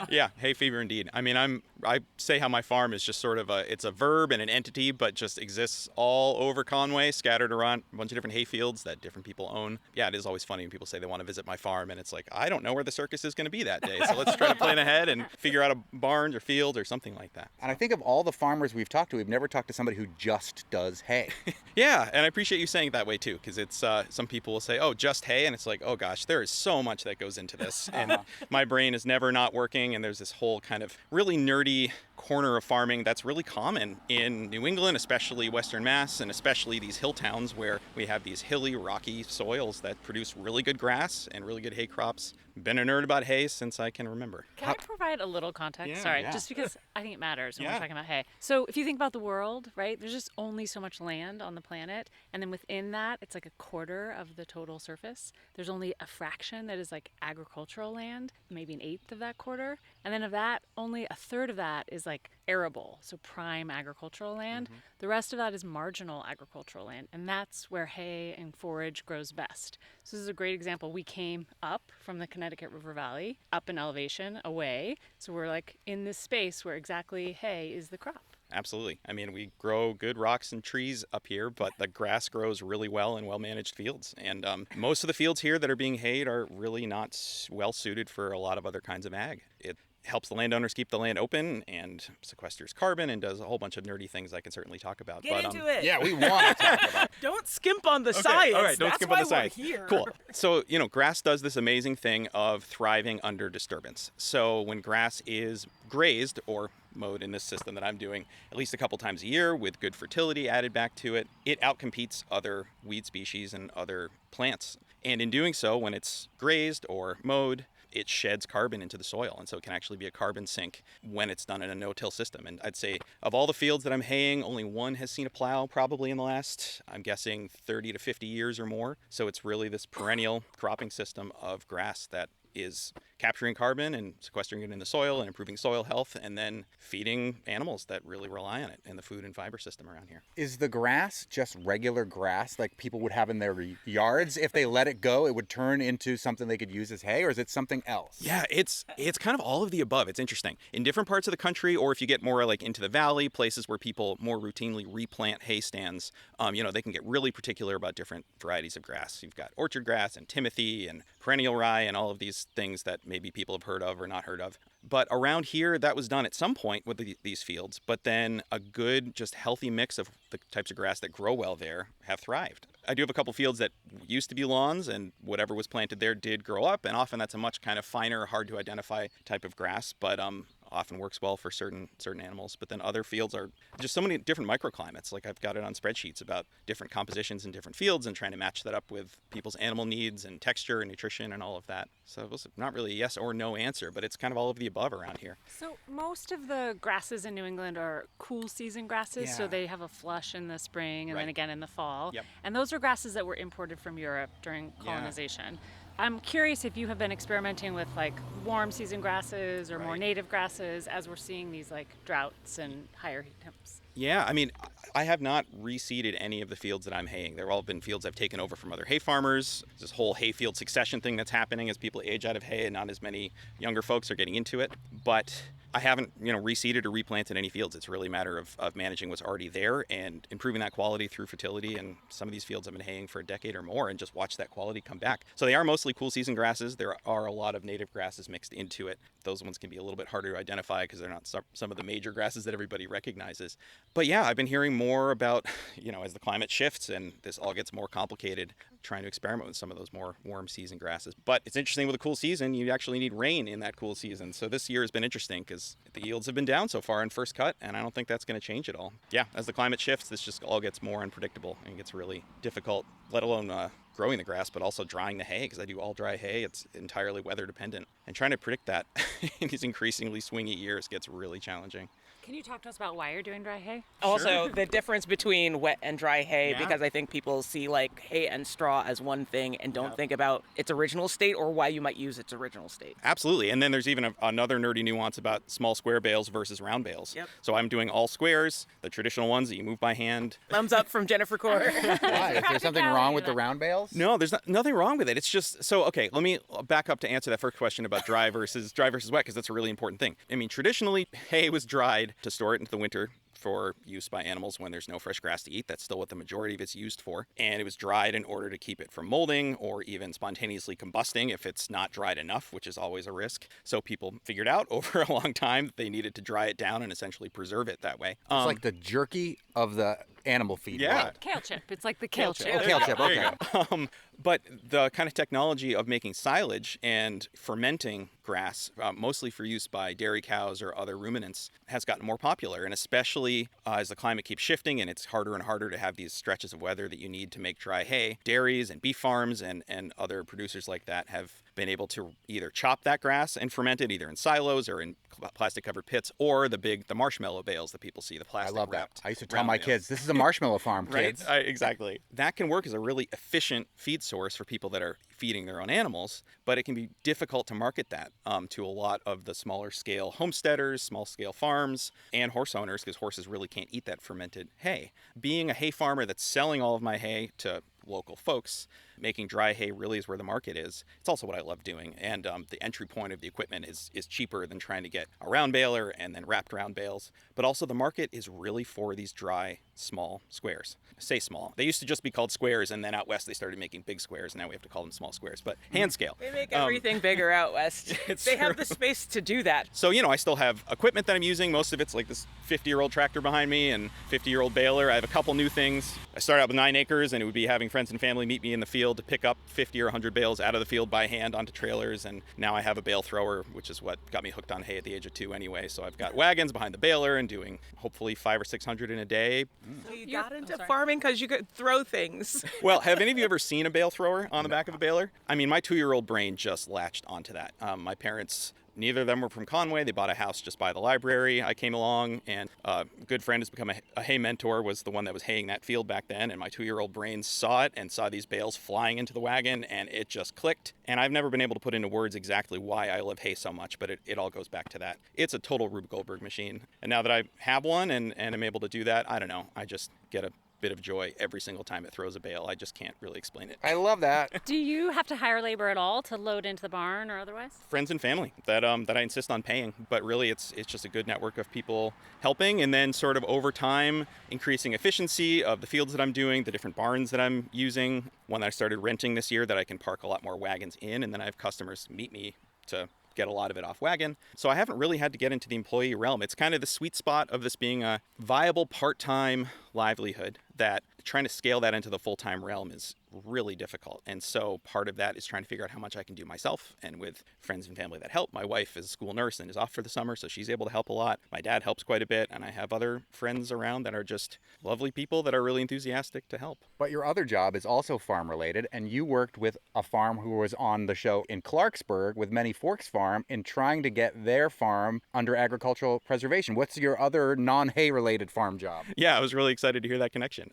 Yeah, hay fever indeed. I mean, I say how my farm is just sort of it's a verb and an entity, but just exists all over Conway, scattered around a bunch of different hay fields that different people own. Yeah, it is always funny when people say they want to visit my farm, and it's like, I don't know where the circus is going to be that day, so let's try to plan ahead and figure out a barn or field or something like that. And I think of all the farmers we've talked to, we've never talked to somebody who just does hay. Yeah, and I appreciate you saying it that way too, because it's some people will say, oh, just hay, and it's like, oh gosh, there is so much that goes into this, and my brain is never not working, and there's this whole kind of really nerdy corner of farming that's really common in New England, especially Western Mass, and especially these hill towns where we have these hilly, rocky soils that produce really good grass and really good hay crops. Been a nerd about hay since I can remember. Can I provide a little context? Yeah, Sorry, yeah. just because I think it matters when Yeah. we're talking about hay. So if you think about the world, right, there's just only so much land on the planet. And then within that, it's like a quarter of the total surface. There's only a fraction that is like agricultural land, maybe an eighth of that quarter. And then of that, only a third of that is like arable, so prime agricultural land. Mm-hmm. The rest of that is marginal agricultural land. And that's where hay and forage grows best. So this is a great example. We came up from the Connecticut River Valley, up in elevation, away. So we're like in this space where exactly hay is the crop. Absolutely. I mean, we grow good rocks and trees up here, but the grass grows really well in well-managed fields. And most of the fields here that are being hayed are really not well suited for a lot of other kinds of ag. It helps the landowners keep the land open and sequesters carbon and does a whole bunch of nerdy things I can certainly talk about. Get into it. Yeah, we want to talk about it. Don't skimp on the Okay, science. all right, don't That's skip why on the science. We're here. Cool. So, grass does this amazing thing of thriving under disturbance. So when grass is grazed or mowed in this system that I'm doing at least a couple times a year with good fertility added back to it, it outcompetes other weed species and other plants. And in doing so, when it's grazed or mowed, it sheds carbon into the soil, and so it can actually be a carbon sink when it's done in a no-till system. And I'd say of all the fields that I'm haying, only one has seen a plow probably in the last, I'm guessing, 30 to 50 years or more. So it's really this perennial cropping system of grass that is capturing carbon and sequestering it in the soil and improving soil health, and then feeding animals that really rely on it in the food and fiber system around here. Is the grass just regular grass like people would have in their yards? If they let it go, it would turn into something they could use as hay, or is it something else? Yeah, it's kind of all of the above. It's interesting. In different parts of the country, or if you get more like into the valley, places where people more routinely replant hay stands, they can get really particular about different varieties of grass. You've got orchard grass and timothy and perennial rye and all of these things that maybe people have heard of or not heard of. But around here, that was done at some point with these fields, but then a good, just healthy mix of the types of grass that grow well there have thrived. I do have a couple fields that used to be lawns, and whatever was planted there did grow up, and often that's a much kind of finer, hard to identify type of grass, but often works well for certain animals. But then other fields are just so many different microclimates. Like I've got it on spreadsheets about different compositions in different fields and trying to match that up with people's animal needs and texture and nutrition and all of that. So it was not really a yes or no answer, but it's kind of all of the above around here. So most of the grasses in New England are cool season grasses, so they have a flush in the spring and then again in the fall. Yep. And those are grasses that were imported from Europe during colonization. I'm curious if you have been experimenting with like warm season grasses or more native grasses as we're seeing these like droughts and higher heat temps. Yeah, I mean, I have not reseeded any of the fields that I'm haying. They've all been fields I've taken over from other hay farmers. This whole hayfield succession thing that's happening as people age out of hay and not as many younger folks are getting into it. But I haven't, reseeded or replanted any fields. It's really a matter of managing what's already there and improving that quality through fertility. And some of these fields I've been haying for a decade or more and just watch that quality come back. So they are mostly cool season grasses. There are a lot of native grasses mixed into it. Those ones can be a little bit harder to identify because they're not some of the major grasses that everybody recognizes. But yeah, I've been hearing more about, as the climate shifts and this all gets more complicated, trying to experiment with some of those more warm season grasses. But it's interesting with a cool season, you actually need rain in that cool season. So this year has been interesting because the yields have been down so far in first cut, and I don't think that's going to change at all. Yeah, as the climate shifts, this just all gets more unpredictable and gets really difficult, let alone growing the grass, but also drying the hay, because I do all dry hay. It's entirely weather dependent. And trying to predict that in these increasingly swingy years gets really challenging. Can you talk to us about why you're doing dry hay? Also, the difference between wet and dry hay, because I think people see like hay and straw as one thing and don't think about its original state or why you might use its original state. Absolutely. And then there's even another nerdy nuance about small square bales versus round bales. Yep. So I'm doing all squares, the traditional ones that you move by hand. Thumbs up from Jennifer Core. Why? Is there something wrong with the round bales? No, there's nothing wrong with it. It's just, so, okay, let me back up to answer that first question about dry versus wet, because that's a really important thing. I mean, traditionally, hay was dried to store it into the winter for use by animals when there's no fresh grass to eat. That's still what the majority of it's used for. And it was dried in order to keep it from molding or even spontaneously combusting if it's not dried enough, which is always a risk. So people figured out over a long time that they needed to dry it down and essentially preserve it that way. It's like the jerky of the animal feed. Yeah. World. Kale chip. It's like the kale chip. Oh, kale chip, okay. But the kind of technology of making silage and fermenting grass, mostly for use by dairy cows or other ruminants, has gotten more popular. And especially as the climate keeps shifting and it's harder and harder to have these stretches of weather that you need to make dry hay, dairies and beef farms and other producers like that have been able to either chop that grass and ferment it either in silos or in plastic covered pits, or the marshmallow bales that people see, the plastic I love that. wrapped. I used to tell my kids, this is a marshmallow farm, kids. Right? Exactly. That can work as a really efficient feed source for people that are feeding their own animals, but it can be difficult to market that to a lot of the smaller scale homesteaders, small scale farms, and horse owners, because horses really can't eat that fermented hay. Being a hay farmer that's selling all of my hay to local folks, making dry hay really is where the market is. It's also what I love doing, and the entry point of the equipment is cheaper than trying to get a round baler and then wrapped round bales. But also the market is really for these dry, small squares. I say small. They used to just be called squares, and then out west they started making big squares, and now we have to call them small squares. But hand scale. They make everything bigger out west. They have the space to do that. So, I still have equipment that I'm using. Most of it's like this 50-year-old tractor behind me and 50-year-old baler. I have a couple new things. I started out with 9 acres, and it would be having friends and family meet me in the field to pick up 50 or 100 bales out of the field by hand onto trailers. And now I have a bale thrower, which is what got me hooked on hay at the age of 2 anyway. So I've got wagons behind the baler and doing hopefully 500 or 600 in a day. So you got into farming because you could throw things. Well, have any of you ever seen a bale thrower on the back of a baler? I mean, my 2-year-old brain just latched onto that. My parents neither of them were from Conway. They bought a house just by the library. I came along, and a good friend has become a hay mentor, was the one that was haying that field back then, and my 2-year-old brain saw it and saw these bales flying into the wagon, and it just clicked. And I've never been able to put into words exactly why I love hay so much, but it all goes back to that. It's a total Rube Goldberg machine. And now that I have one and am able to do that, I don't know, I just get a bit of joy every single time it throws a bale. I just can't really explain it. I love that. Do you have to hire labor at all to load into the barn or otherwise? Friends and family that I insist on paying, but really it's just a good network of people helping, and then sort of over time increasing efficiency of the fields that I'm doing, the different barns that I'm using. One that I started renting this year that I can park a lot more wagons in, and then I have customers meet me to get a lot of it off wagon. So I haven't really had to get into the employee realm. It's kind of the sweet spot of this being a viable part-time livelihood that trying to scale that into the full-time realm is really difficult. And so part of that is trying to figure out how much I can do myself and with friends and family that help. My wife is a school nurse and is off for the summer, so she's able to help a lot. My dad helps quite a bit, and I have other friends around that are just lovely people that are really enthusiastic to help. But your other job is also farm related, and you worked with a farm who was on the show in Clarksburg with Many Forks Farm in trying to get their farm under agricultural preservation. What's your other non-hay related farm job? Yeah, I was really excited to hear that connection.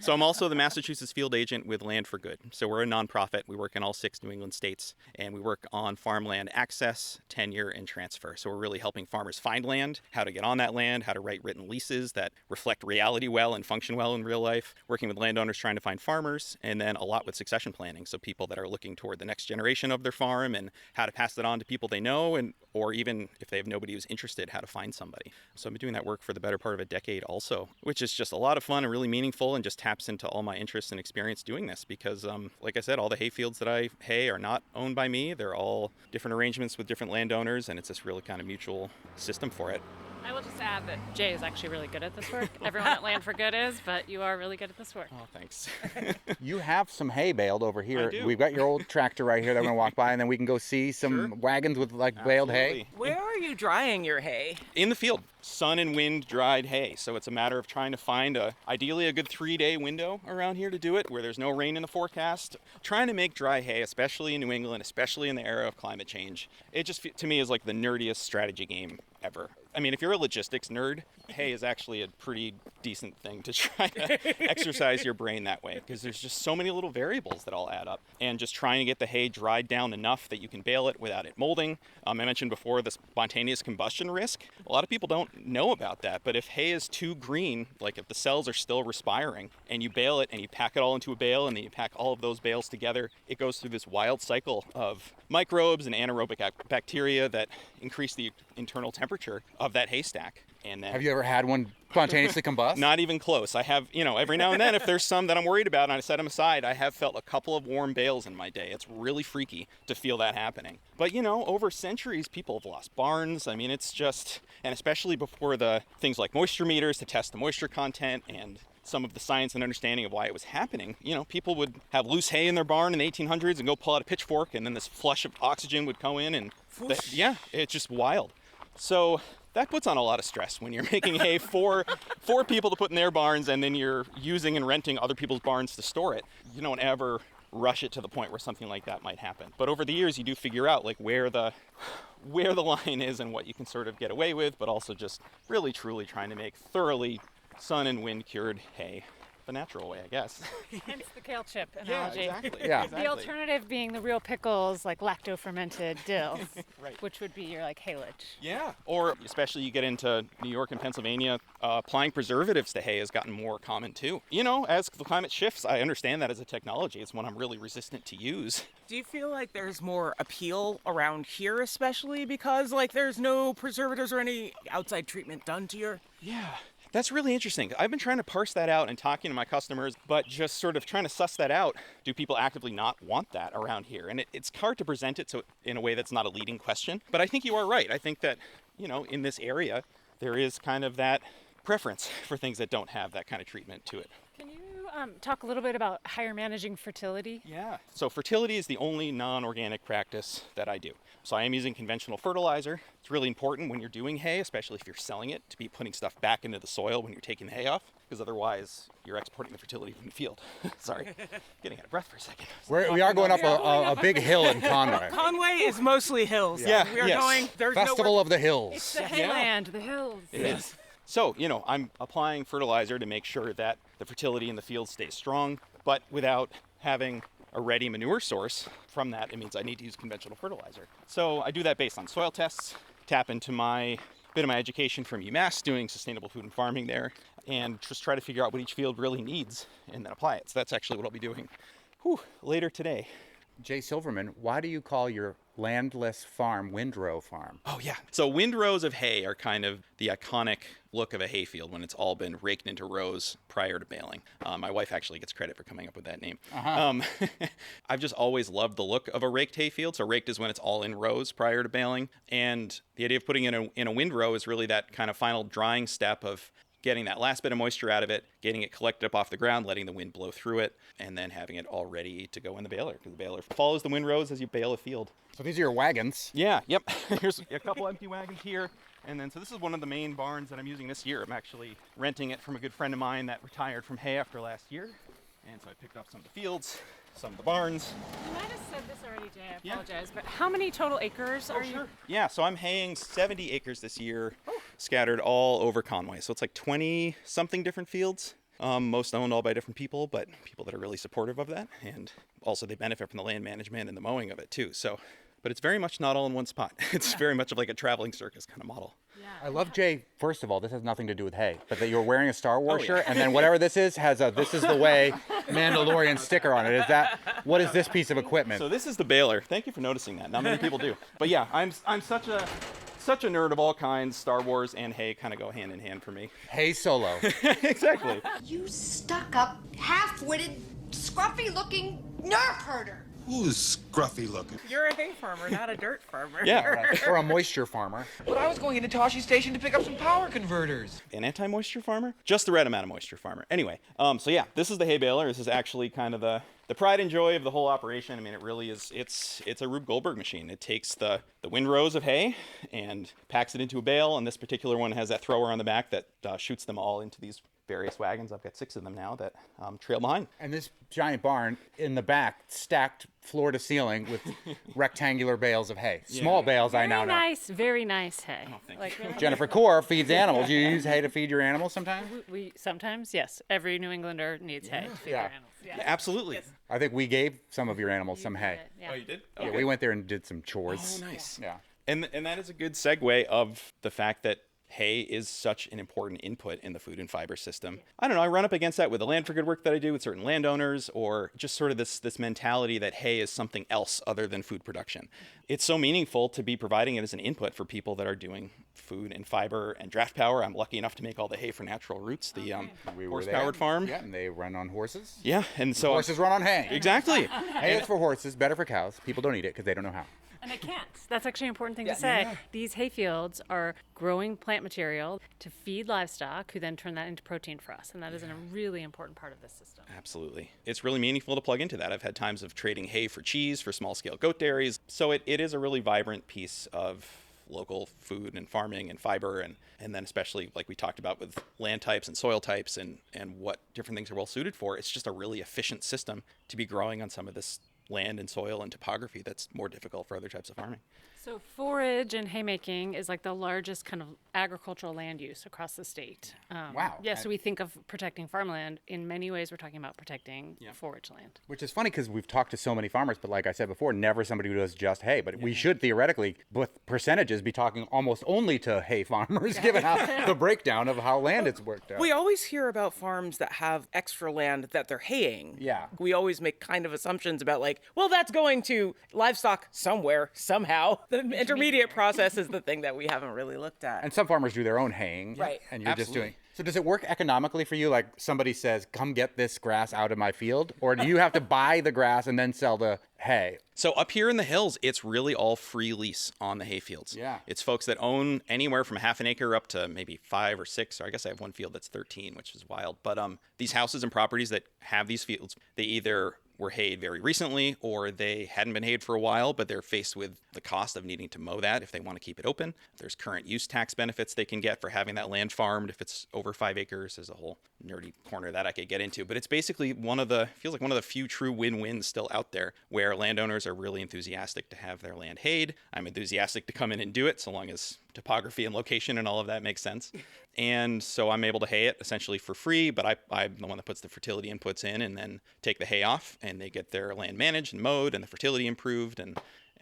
So I'm also the Massachusetts field agent with Land for Good. So we're a nonprofit. We work in all 6 New England states, and we work on farmland access, tenure, and transfer. So we're really helping farmers find land, how to get on that land, how to write written leases that reflect reality well and function well in real life, working with landowners trying to find farmers, and then a lot with succession planning. So people that are looking toward the next generation of their farm and how to pass it on to people they know, and or even if they have nobody who's interested, how to find somebody. So I've been doing that work for the better part of a decade also, which is just a lot of fun and really meaningful and just taps into all my interests and experience doing this because, like I said, all the hay fields that I hay are not owned by me. They're all different arrangements with different landowners, and it's this really kind of mutual system for it. I will just add that Jay is actually really good at this work. Everyone at Land for Good is, but you are really good at this work. Oh, thanks. You have some hay baled over here. I do. We've got your old tractor right here that we're going to walk by, and then we can go see some wagons with baled hay. Where are you drying your hay? In the field, sun and wind dried hay. So it's a matter of trying to find ideally a good 3-day window around here to do it where there's no rain in the forecast. Trying to make dry hay, especially in New England, especially in the era of climate change, it just to me is like the nerdiest strategy game ever. I mean, if you're a logistics nerd, hay is actually a pretty decent thing to try to exercise your brain that way because there's just so many little variables that all add up. And just trying to get the hay dried down enough that you can bale it without it molding. I mentioned before the spontaneous combustion risk. A lot of people don't know about that, but if hay is too green, like if the cells are still respiring and you bale it and you pack it all into a bale and then you pack all of those bales together, it goes through this wild cycle of microbes and anaerobic bacteria that increase the internal temperature of that haystack. And then, have you ever had one spontaneously combust? Not even close. I have, every now and then, if there's some that I'm worried about and I set them aside, I have felt a couple of warm bales in my day. It's really freaky to feel that happening. But, over centuries, people have lost barns. I mean, it's just, and especially before the things like moisture meters to test the moisture content and some of the science and understanding of why it was happening. People would have loose hay in their barn in the 1800s and go pull out a pitchfork, and then this flush of oxygen would go in, and it's just wild. So that puts on a lot of stress when you're making hay for people to put in their barns, and then you're using and renting other people's barns to store it. You don't ever rush it to the point where something like that might happen. But over the years, you do figure out like where the line is and what you can sort of get away with, but also just really truly trying to make thoroughly sun and wind cured hay the natural way, I guess. Hence the kale chip analogy. Yeah, exactly. Yeah. The alternative being the real pickles, like lacto-fermented dills, Right. which would be your haylage. Yeah. Or especially you get into New York and Pennsylvania, applying preservatives to hay has gotten more common too. As the climate shifts, I understand that as a technology. It's one I'm really resistant to use. Do you feel like there's more appeal around here, especially because there's no preservatives or any outside treatment done to your... Yeah. That's really interesting. I've been trying to parse that out and talking to my customers, but just sort of trying to suss that out. Do people actively not want that around here? And it's hard to present it in a way that's not a leading question. But I think you are right. I think that, in this area, there is kind of that preference for things that don't have that kind of treatment to it. Can you talk a little bit about how you're managing fertility? Yeah. So fertility is the only non-organic practice that I do. So I am using conventional fertilizer. It's really important when you're doing hay, especially if you're selling it, to be putting stuff back into the soil when you're taking the hay off, because otherwise you're exporting the fertility from the field. Sorry, getting out of breath for a second. We are going up a big hill in Conway. Conway is mostly hills. Yeah, We are yes. going, there's Festival of the Hills. It's the hayland, the hills. It is. So, I'm applying fertilizer to make sure that the fertility in the field stays strong, but without having a ready manure source from that, it means I need to use conventional fertilizer. So I do that based on soil tests, tap into my bit of my education from UMass doing sustainable food and farming there, and just try to figure out what each field really needs and then apply it. So that's actually what I'll be doing later today. Jay Silverman, why do you call your landless farm Windrow Farm? Oh, yeah. So windrows of hay are kind of the iconic look of a hayfield when it's all been raked into rows prior to baling. My wife actually gets credit for coming up with that name. I've just always loved the look of a raked hayfield. So raked is when it's all in rows prior to baling. And the idea of putting in a windrow is really that kind of final drying step of getting that last bit of moisture out of it, getting it collected up off the ground, letting the wind blow through it, and then having it all ready to go in the baler, because the baler follows the windrows as you bale a field. So these are your wagons. Yeah, yep. Here's a couple empty wagons here. And then, so this is one of the main barns that I'm using this year. I'm actually renting it from a good friend of mine that retired from hay after last year. And so I picked up some of the fields, some of the barns. You might have said this already, Jay, I apologize, but how many total acres are you? Yeah, so I'm haying 70 acres this year, scattered all over Conway. So it's like 20-something different fields, most owned all by different people, but people that are really supportive of that. And also they benefit from the land management and the mowing of it too. So, but it's very much not all in one spot. It's very much of like a traveling circus kind of model. I love Jay. First of all, this has nothing to do with hay, but that you're wearing a Star Wars shirt, and then whatever this is has a "This is the way" Mandalorian sticker on it. What is this piece of equipment? So this is the baler. Thank you for noticing that. Not many people do. But yeah, I'm such a nerd of all kinds. Star Wars and hay kind of go hand in hand for me. Hay Solo. Exactly. You stuck-up, half-witted, scruffy-looking nerf herder. Who's scruffy looking? You're a hay farmer, not a dirt farmer. Yeah. Right. Or a moisture farmer. But I was going into Toshi Station to pick up some power converters. An anti-moisture farmer? Just the right amount of moisture farmer. Anyway, so yeah, this is the hay baler. This is actually kind of the pride and joy of the whole operation. I mean, it really is, it's a Rube Goldberg machine. It takes the windrows of hay and packs it into a bale, and this particular one has that thrower on the back that shoots them all into these various wagons. I've got 6 of them now that trail behind. And this giant barn in the back, stacked floor to ceiling with rectangular bales of hay. Small bales, I now know. Very nice hay. Really Jennifer Core feeds animals. You use hay to feed your animals sometimes? We sometimes, yes. Every New Englander needs hay to feed their animals. Yeah, absolutely. Yes. I think we gave some of your animals some hay. Yeah. Oh, you did? Yeah, Okay. we went there and did some chores. Oh, nice. Yeah. And that is a good segue of the fact that hay is such an important input in the food and fiber system. I don't know, I run up against that with the Land for Good work that I do with certain landowners, or just sort of this mentality that hay is something else other than food production. It's so meaningful to be providing it as an input for people that are doing food and fiber and draft power. I'm lucky enough to make all the hay for Natural Roots, the horse-powered farm. Yeah, and they run on horses. Yeah, and so horses run on hay. Exactly. Hay is for horses, better for cows. People don't eat it because they don't know how. And they can't. That's actually an important thing to say. Yeah. These hay fields are growing plant material to feed livestock, who then turn that into protein for us. And that is a really important part of this system. Absolutely. It's really meaningful to plug into that. I've had times of trading hay for cheese, for small-scale goat dairies. So it is a really vibrant piece of local food and farming and fiber, and then especially like we talked about with land types and soil types and what different things are well suited for. It's just a really efficient system to be growing on some of this land and soil and topography that's more difficult for other types of farming. So forage and haymaking is like the largest kind of agricultural land use across the state. Wow. Yeah, so we think of protecting farmland. In many ways, we're talking about protecting forage land. Which is funny because we've talked to so many farmers, but like I said before, never somebody who does just hay. But we should theoretically, with percentages, be talking almost only to hay farmers, given how the breakdown of how land is worked out. We always hear about farms that have extra land that they're haying. Yeah. We always make kind of assumptions about like, well, that's going to livestock somewhere, somehow. The intermediate process is the thing that we haven't really looked at. And some farmers do their own haying. Right. And you're just doing. So does it work economically for you? Like somebody says, come get this grass out of my field? Or do you have to buy the grass and then sell the hay? So up here in the hills, it's really all free lease on the hay fields. Yeah. It's folks that own anywhere from half an acre up to maybe 5 or 6, or I guess I have one field that's 13, which is wild. But these houses and properties that have these fields, they either were hayed very recently or they hadn't been hayed for a while, but they're faced with the cost of needing to mow that if they want to keep it open. There's current use tax benefits they can get for having that land farmed if it's over 5 acres. There's a whole nerdy corner that I could get into, but it's basically feels like one of the few true win-wins still out there where landowners are really enthusiastic to have their land hayed. I'm enthusiastic to come in and do it so long as topography and location and all of that makes sense. And so I'm able to hay it essentially for free, but I'm the one that puts the fertility inputs in and then take the hay off, and they get their land managed and mowed and the fertility improved and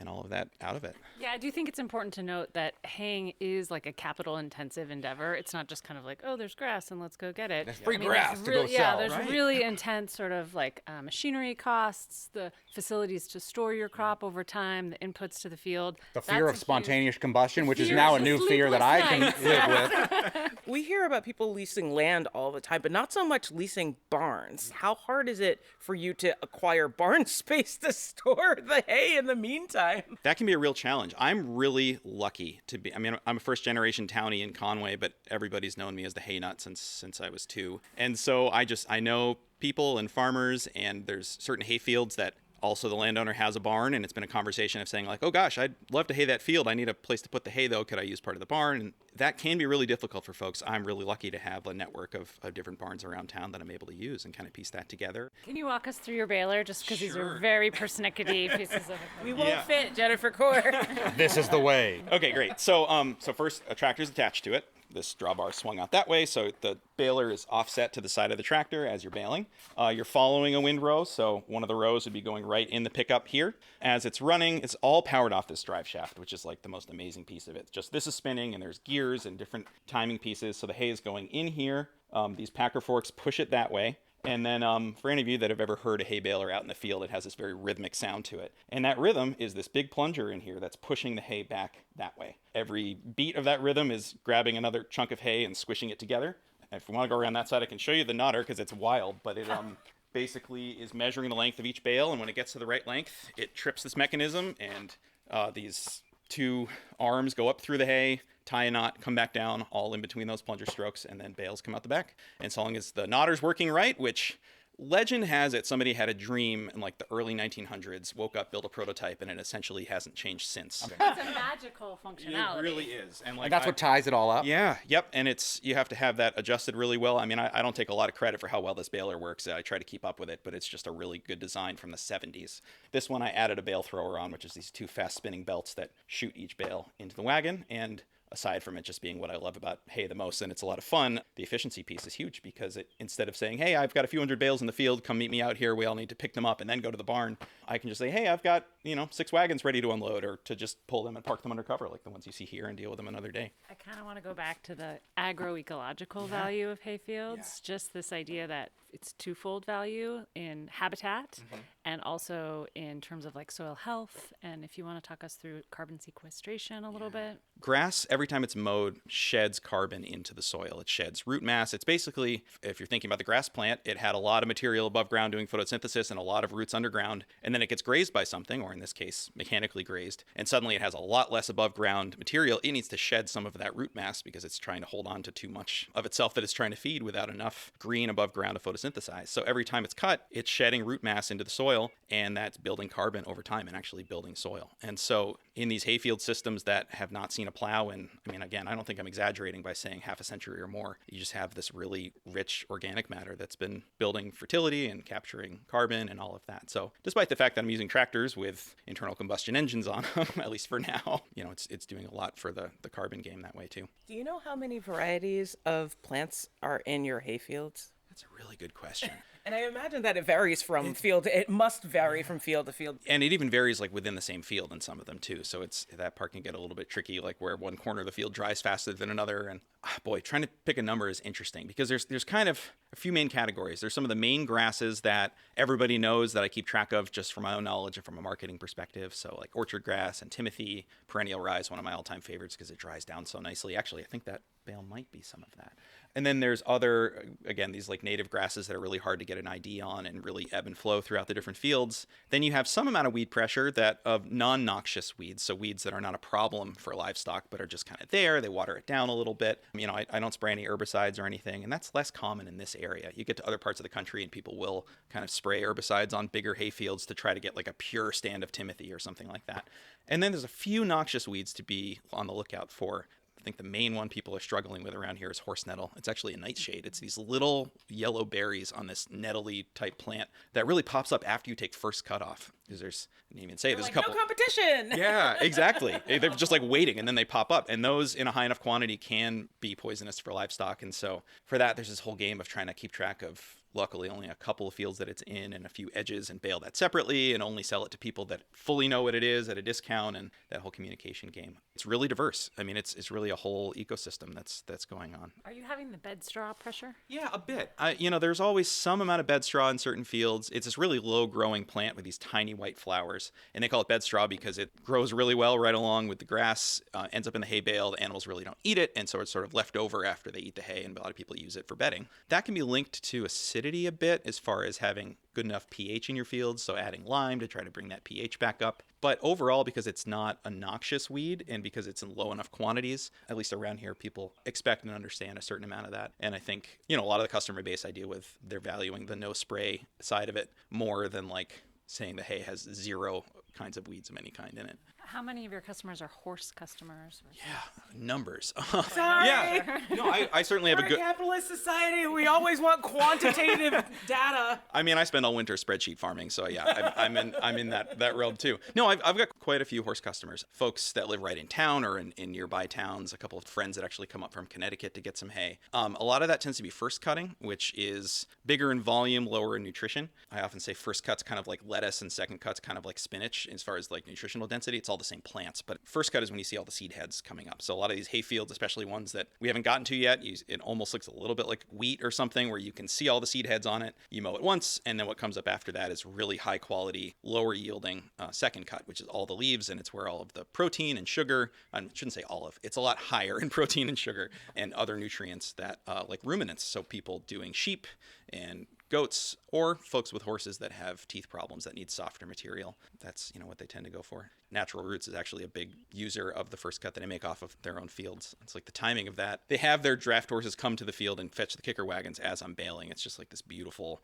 all of that out of it. Yeah, I do think it's important to note that haying is like a capital intensive endeavor. It's not just kind of like, oh, there's grass and let's go get it. There's free grass to go sell. Yeah, there's really intense sort of like machinery costs, the facilities to store your crop over time, the inputs to the field. The fear of spontaneous combustion, which is now a new fear that I can live with. We hear about people leasing land all the time, but not so much leasing barns. How hard is it for you to acquire barn space to store the hay in the meantime? That can be a real challenge. I'm really lucky to be, I'm a first generation townie in Conway, but everybody's known me as the hay nut since I was 2. And so I know people and farmers, and there's certain hay fields that also the landowner has a barn, and it's been a conversation of saying like, oh gosh, I'd love to hay that field. I need a place to put the hay though. Could I use part of the barn? And that can be really difficult for folks. I'm really lucky to have a network of different barns around town that I'm able to use and kind of piece that together. Can you walk us through your baler, just because these are very persnickety pieces of We won't fit, Jennifer Core. This is the way. Okay, great. So first a tractor's attached to it. This drawbar swung out that way, so the baler is offset to the side of the tractor as you're baling. You're following a windrow, so one of the rows would be going right in the pickup here. As it's running, it's all powered off this drive shaft, which is like the most amazing piece of it. Just this is spinning, and there's gears and different timing pieces, so the hay is going in here. These packer forks push it that way. And then for any of you that have ever heard a hay baler out in the field, it has this very rhythmic sound to it. And that rhythm is this big plunger in here that's pushing the hay back that way. Every beat of that rhythm is grabbing another chunk of hay and squishing it together. And if we want to go around that side, I can show you the knotter because it's wild, but it basically is measuring the length of each bale. And when it gets to the right length, it trips this mechanism, and these 2 arms go up through the hay, tie a knot, come back down, all in between those plunger strokes, and then bales come out the back. And so long as the knotter's working right, which legend has it somebody had a dream in like the early 1900s, woke up, built a prototype, and it essentially hasn't changed since. It's a magical functionality. It really is. And that's what ties it all up. Yeah, yep. And you have to have that adjusted really well. I mean, I don't take a lot of credit for how well this baler works. I try to keep up with it, but it's just a really good design from the 70s. This one I added a bale thrower on, which is these 2 fast spinning belts that shoot each bale into the wagon. And aside from it just being what I love about hay the most, and it's a lot of fun, the efficiency piece is huge because instead of saying, hey, I've got a few hundred bales in the field, come meet me out here, we all need to pick them up and then go to the barn, I can just say, hey, I've got 6 wagons ready to unload, or to just pull them and park them undercover like the ones you see here and deal with them another day. I kind of want to go back to the agroecological value of hay fields, just this idea that it's twofold value in habitat and also in terms of like soil health. And if you want to talk us through carbon sequestration a little bit. Grass, every time it's mowed, sheds carbon into the soil. It sheds root mass. It's basically, if you're thinking about the grass plant, it had a lot of material above ground doing photosynthesis and a lot of roots underground, and then it gets grazed by something, or in this case, mechanically grazed, and suddenly it has a lot less above ground material. It needs to shed some of that root mass because it's trying to hold on to too much of itself that it's trying to feed without enough green above ground to photosynthesize. So every time it's cut, it's shedding root mass into the soil, and that's building carbon over time and actually building soil. And so in these hayfield systems that have not seen a plow, and I mean, again, I don't think I'm exaggerating by saying half a century or more, you just have this really rich organic matter that's been building fertility and capturing carbon and all of that. So despite the fact that I'm using tractors with internal combustion engines on them, at least for now, it's doing a lot for the carbon game that way too. Do you know how many varieties of plants are in your hayfields? That's a really good question. And I imagine that it varies from field. It must vary from field to field. And it even varies like within the same field in some of them too. So that part can get a little bit tricky, like where one corner of the field dries faster than another. And boy, trying to pick a number is interesting because there's kind of a few main categories. There's some of the main grasses that everybody knows that I keep track of just from my own knowledge and from a marketing perspective. So like orchard grass and timothy, perennial rye, one of my all-time favorites because it dries down so nicely. Actually, I think that bale might be some of that. And then there's other, again, these like native grasses that are really hard to get an ID on and really ebb and flow throughout the different fields. Then you have some amount of weed pressure that of non-noxious weeds, so weeds that are not a problem for livestock but are just kind of there. They water it down a little bit. You know, I don't spray any herbicides or anything, and that's less common in this area. You get to other parts of the country and people will kind of spray herbicides on bigger hay fields to try to get like a pure stand of timothy or something like that. And then there's a few noxious weeds to be on the lookout for. I think the main one people are struggling with around here is horse nettle. It's actually a nightshade. It's these little yellow berries on this nettle-y type plant that really pops up after you take first cut off. Because there's, I didn't even say, there's like, a couple. No competition! Yeah, exactly. They're just like waiting and then they pop up. And those in a high enough quantity can be poisonous for livestock. And so for that, there's this whole game of trying to keep track of, luckily, only a couple of fields that it's in and a few edges and bale that separately and only sell it to people that fully know what it is at a discount and that whole communication game. It's really diverse. I mean, it's really a whole ecosystem that's going on. Are you having the bed straw pressure? Yeah, a bit. There's always some amount of bed straw in certain fields. It's this really low growing plant with these tiny white flowers. And they call it bed straw because it grows really well right along with the grass, ends up in the hay bale. The animals really don't eat it. And so it's sort of left over after they eat the hay. And a lot of people use it for bedding. That can be linked to acidity a bit as far as having good enough pH in your fields, so adding lime to try to bring that pH back up. But overall, because it's not a noxious weed and because it's in low enough quantities, at least around here, people expect and understand a certain amount of that. And I think, a lot of the customer base I deal with, they're valuing the no spray side of it more than like saying the hay has 0 kinds of weeds of any kind in it. How many of your customers are horse customers? Yeah, numbers. Sorry. Yeah. No, I certainly have a We're good... capitalist society. We always want quantitative data. I mean, I spend all winter spreadsheet farming, so yeah, I'm in that realm too. No, I've got quite a few horse customers, folks that live right in town or in nearby towns. A couple of friends that actually come up from Connecticut to get some hay. A lot of that tends to be first cutting, which is bigger in volume, lower in nutrition. I often say first cut's kind of like lettuce and second cut's kind of like spinach as far as like nutritional density. It's all the same plants, but first cut is when you see all the seed heads coming up. So a lot of these hay fields, especially ones that we haven't gotten to yet, it almost looks a little bit like wheat or something where you can see all the seed heads on it. You mow it once, and then what comes up after that is really high quality, lower yielding second cut, which is all the leaves, and it's where all of the protein and sugar, I shouldn't say all of, it's a lot higher in protein and sugar and other nutrients that like ruminants. So people doing sheep and goats or folks with horses that have teeth problems that need softer material. That's, what they tend to go for. Natural Roots is actually a big user of the first cut that they make off of their own fields. It's like the timing of that. They have their draft horses come to the field and fetch the kicker wagons as I'm baling. It's just like this beautiful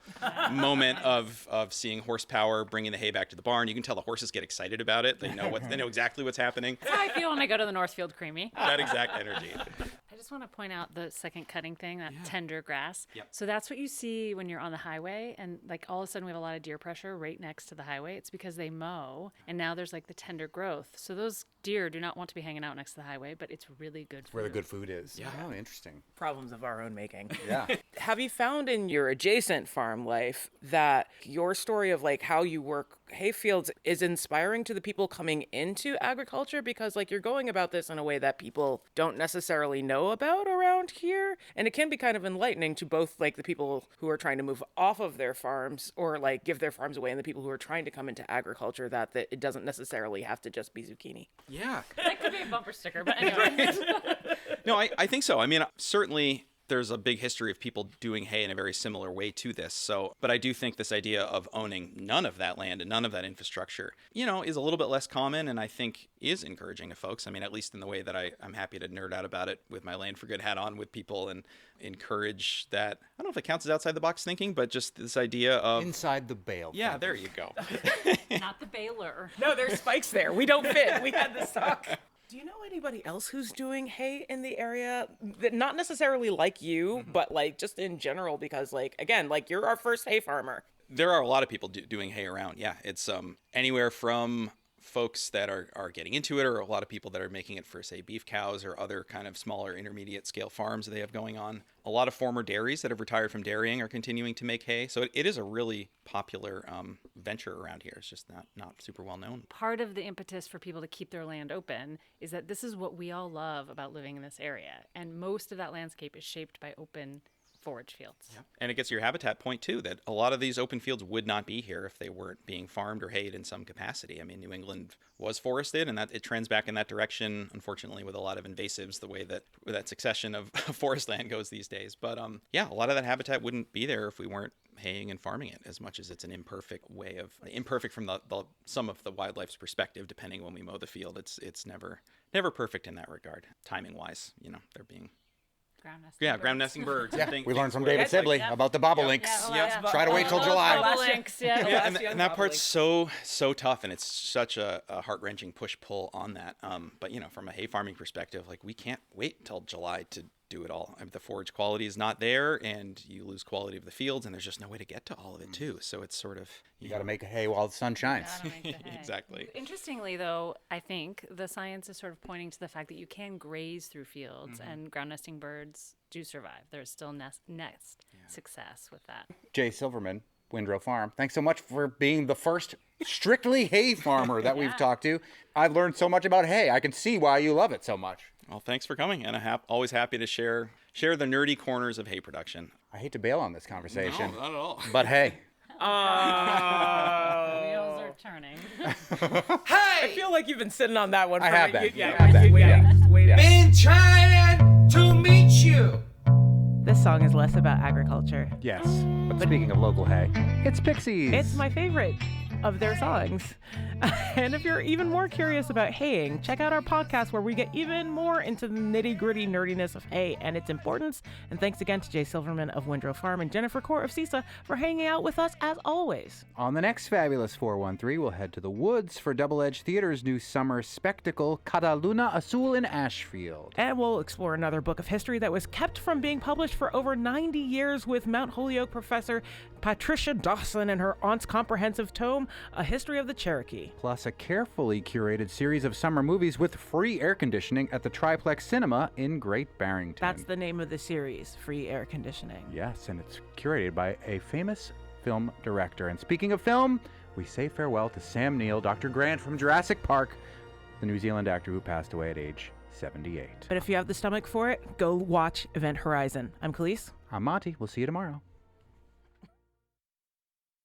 moment of seeing horsepower, bringing the hay back to the barn. You can tell the horses get excited about it. They know exactly what's happening. That's how I feel when I go to the Northfield Creamy. That exact energy. I just want to point out the second cutting thing, that tender grass. Yep. So that's what you see when you're on the highway, and like all of a sudden we have a lot of deer pressure right next to the highway. It's because they mow, and now there's like the tender growth. So those deer do not want to be hanging out next to the highway, but it's really good food. Where the good food is. Yeah. Oh, interesting. Problems of our own making. Yeah. Have you found in your adjacent farm life that your story of like how you work hay fields is inspiring to the people coming into agriculture? Because like you're going about this in a way that people don't necessarily know about around here. And it can be kind of enlightening to both like the people who are trying to move off of their farms or like give their farms away and the people who are trying to come into agriculture that it doesn't necessarily have to just be zucchini. Yeah. That could be a bumper sticker, but anyway. No, I think so. I mean, certainly there's a big history of people doing hay in a very similar way to this. So, but I do think this idea of owning none of that land and none of that infrastructure, is a little bit less common and I think is encouraging to folks. I mean, at least in the way that I'm happy to nerd out about it with my Land for Good hat on with people and encourage that. I don't know if it counts as outside the box thinking, but just this idea of inside the bale. Yeah, there you go. Not the baler. No, there's spikes there. We don't fit. We had this talk. Do you know anybody else who's doing hay in the area? That not necessarily like you, but like just in general, because like, again, like you're our first hay farmer. There are a lot of people doing hay around. Yeah, it's anywhere from folks that are getting into it, or a lot of people that are making it for, say, beef cows or other kind of smaller intermediate scale farms that they have going on. A lot of former dairies that have retired from dairying are continuing to make hay. So it is a really popular venture around here. It's just not super well known. Part of the impetus for people to keep their land open is that this is what we all love about living in this area. And most of that landscape is shaped by open forage fields. Yeah. And it gets to your habitat point too, that a lot of these open fields would not be here if they weren't being farmed or hayed in some capacity. I mean, New England was forested, and that it trends back in that direction, unfortunately, with a lot of invasives, the way that succession of forest land goes these days. But yeah, a lot of that habitat wouldn't be there if we weren't haying and farming it, as much as it's an imperfect way of, imperfect from the some of the wildlife's perspective, depending when we mow the field. It's never perfect in that regard, timing wise. They're being ground nesting birds. Yeah, we learned from David Sibley about the bobolinks. Try to wait till July. Bobolinks, and that part's so tough, and it's such a heart-wrenching push-pull on that. But from a hay farming perspective, like, we can't wait till July to do it all. I mean, the forage quality is not there, and you lose quality of the fields, and there's just no way to get to all of it too. So it's sort of you got to make hay while the sun shines. Exactly. Interestingly, though, I think the science is sort of pointing to the fact that you can graze through fields, and ground nesting birds do survive. There's still nest success with that. Jay Silverman, Windrow Farm, thanks so much for being the first strictly hay farmer that we've talked to. I've learned so much about hay. I can see why you love it so much. Well, thanks for coming, and I'm always happy to share the nerdy corners of hay production. I hate to bail on this conversation. No, not at all. But hey. Wheels are turning. Hey! I feel like you've been sitting on that one. I have been. Waiting. Been trying to meet you. This song is less about agriculture. Yes. But speaking of local hay, it's Pixies. It's my favorite of their songs. And if you're even more curious about haying, check out our podcast where we get even more into the nitty-gritty nerdiness of hay and its importance. And thanks again to Jay Silverman of Windrow Farm and Jennifer Core of CISA for hanging out with us as always. On the next Fabulous 413, we'll head to the woods for Double Edge Theater's new summer spectacle, Cataluna Azul in Ashfield. And we'll explore another book of history that was kept from being published for over 90 years with Mount Holyoke professor Patricia Dawson and her aunt's comprehensive tome, A History of the Cherokee. Plus a carefully curated series of summer movies with free air conditioning at the Triplex Cinema in Great Barrington. That's the name of the series, Free Air Conditioning. Yes, and it's curated by a famous film director. And speaking of film, we say farewell to Sam Neill, Dr. Grant from Jurassic Park, the New Zealand actor who passed away at age 78. But if you have the stomach for it, go watch Event Horizon. I'm Khalees. I'm Monty. We'll see you tomorrow.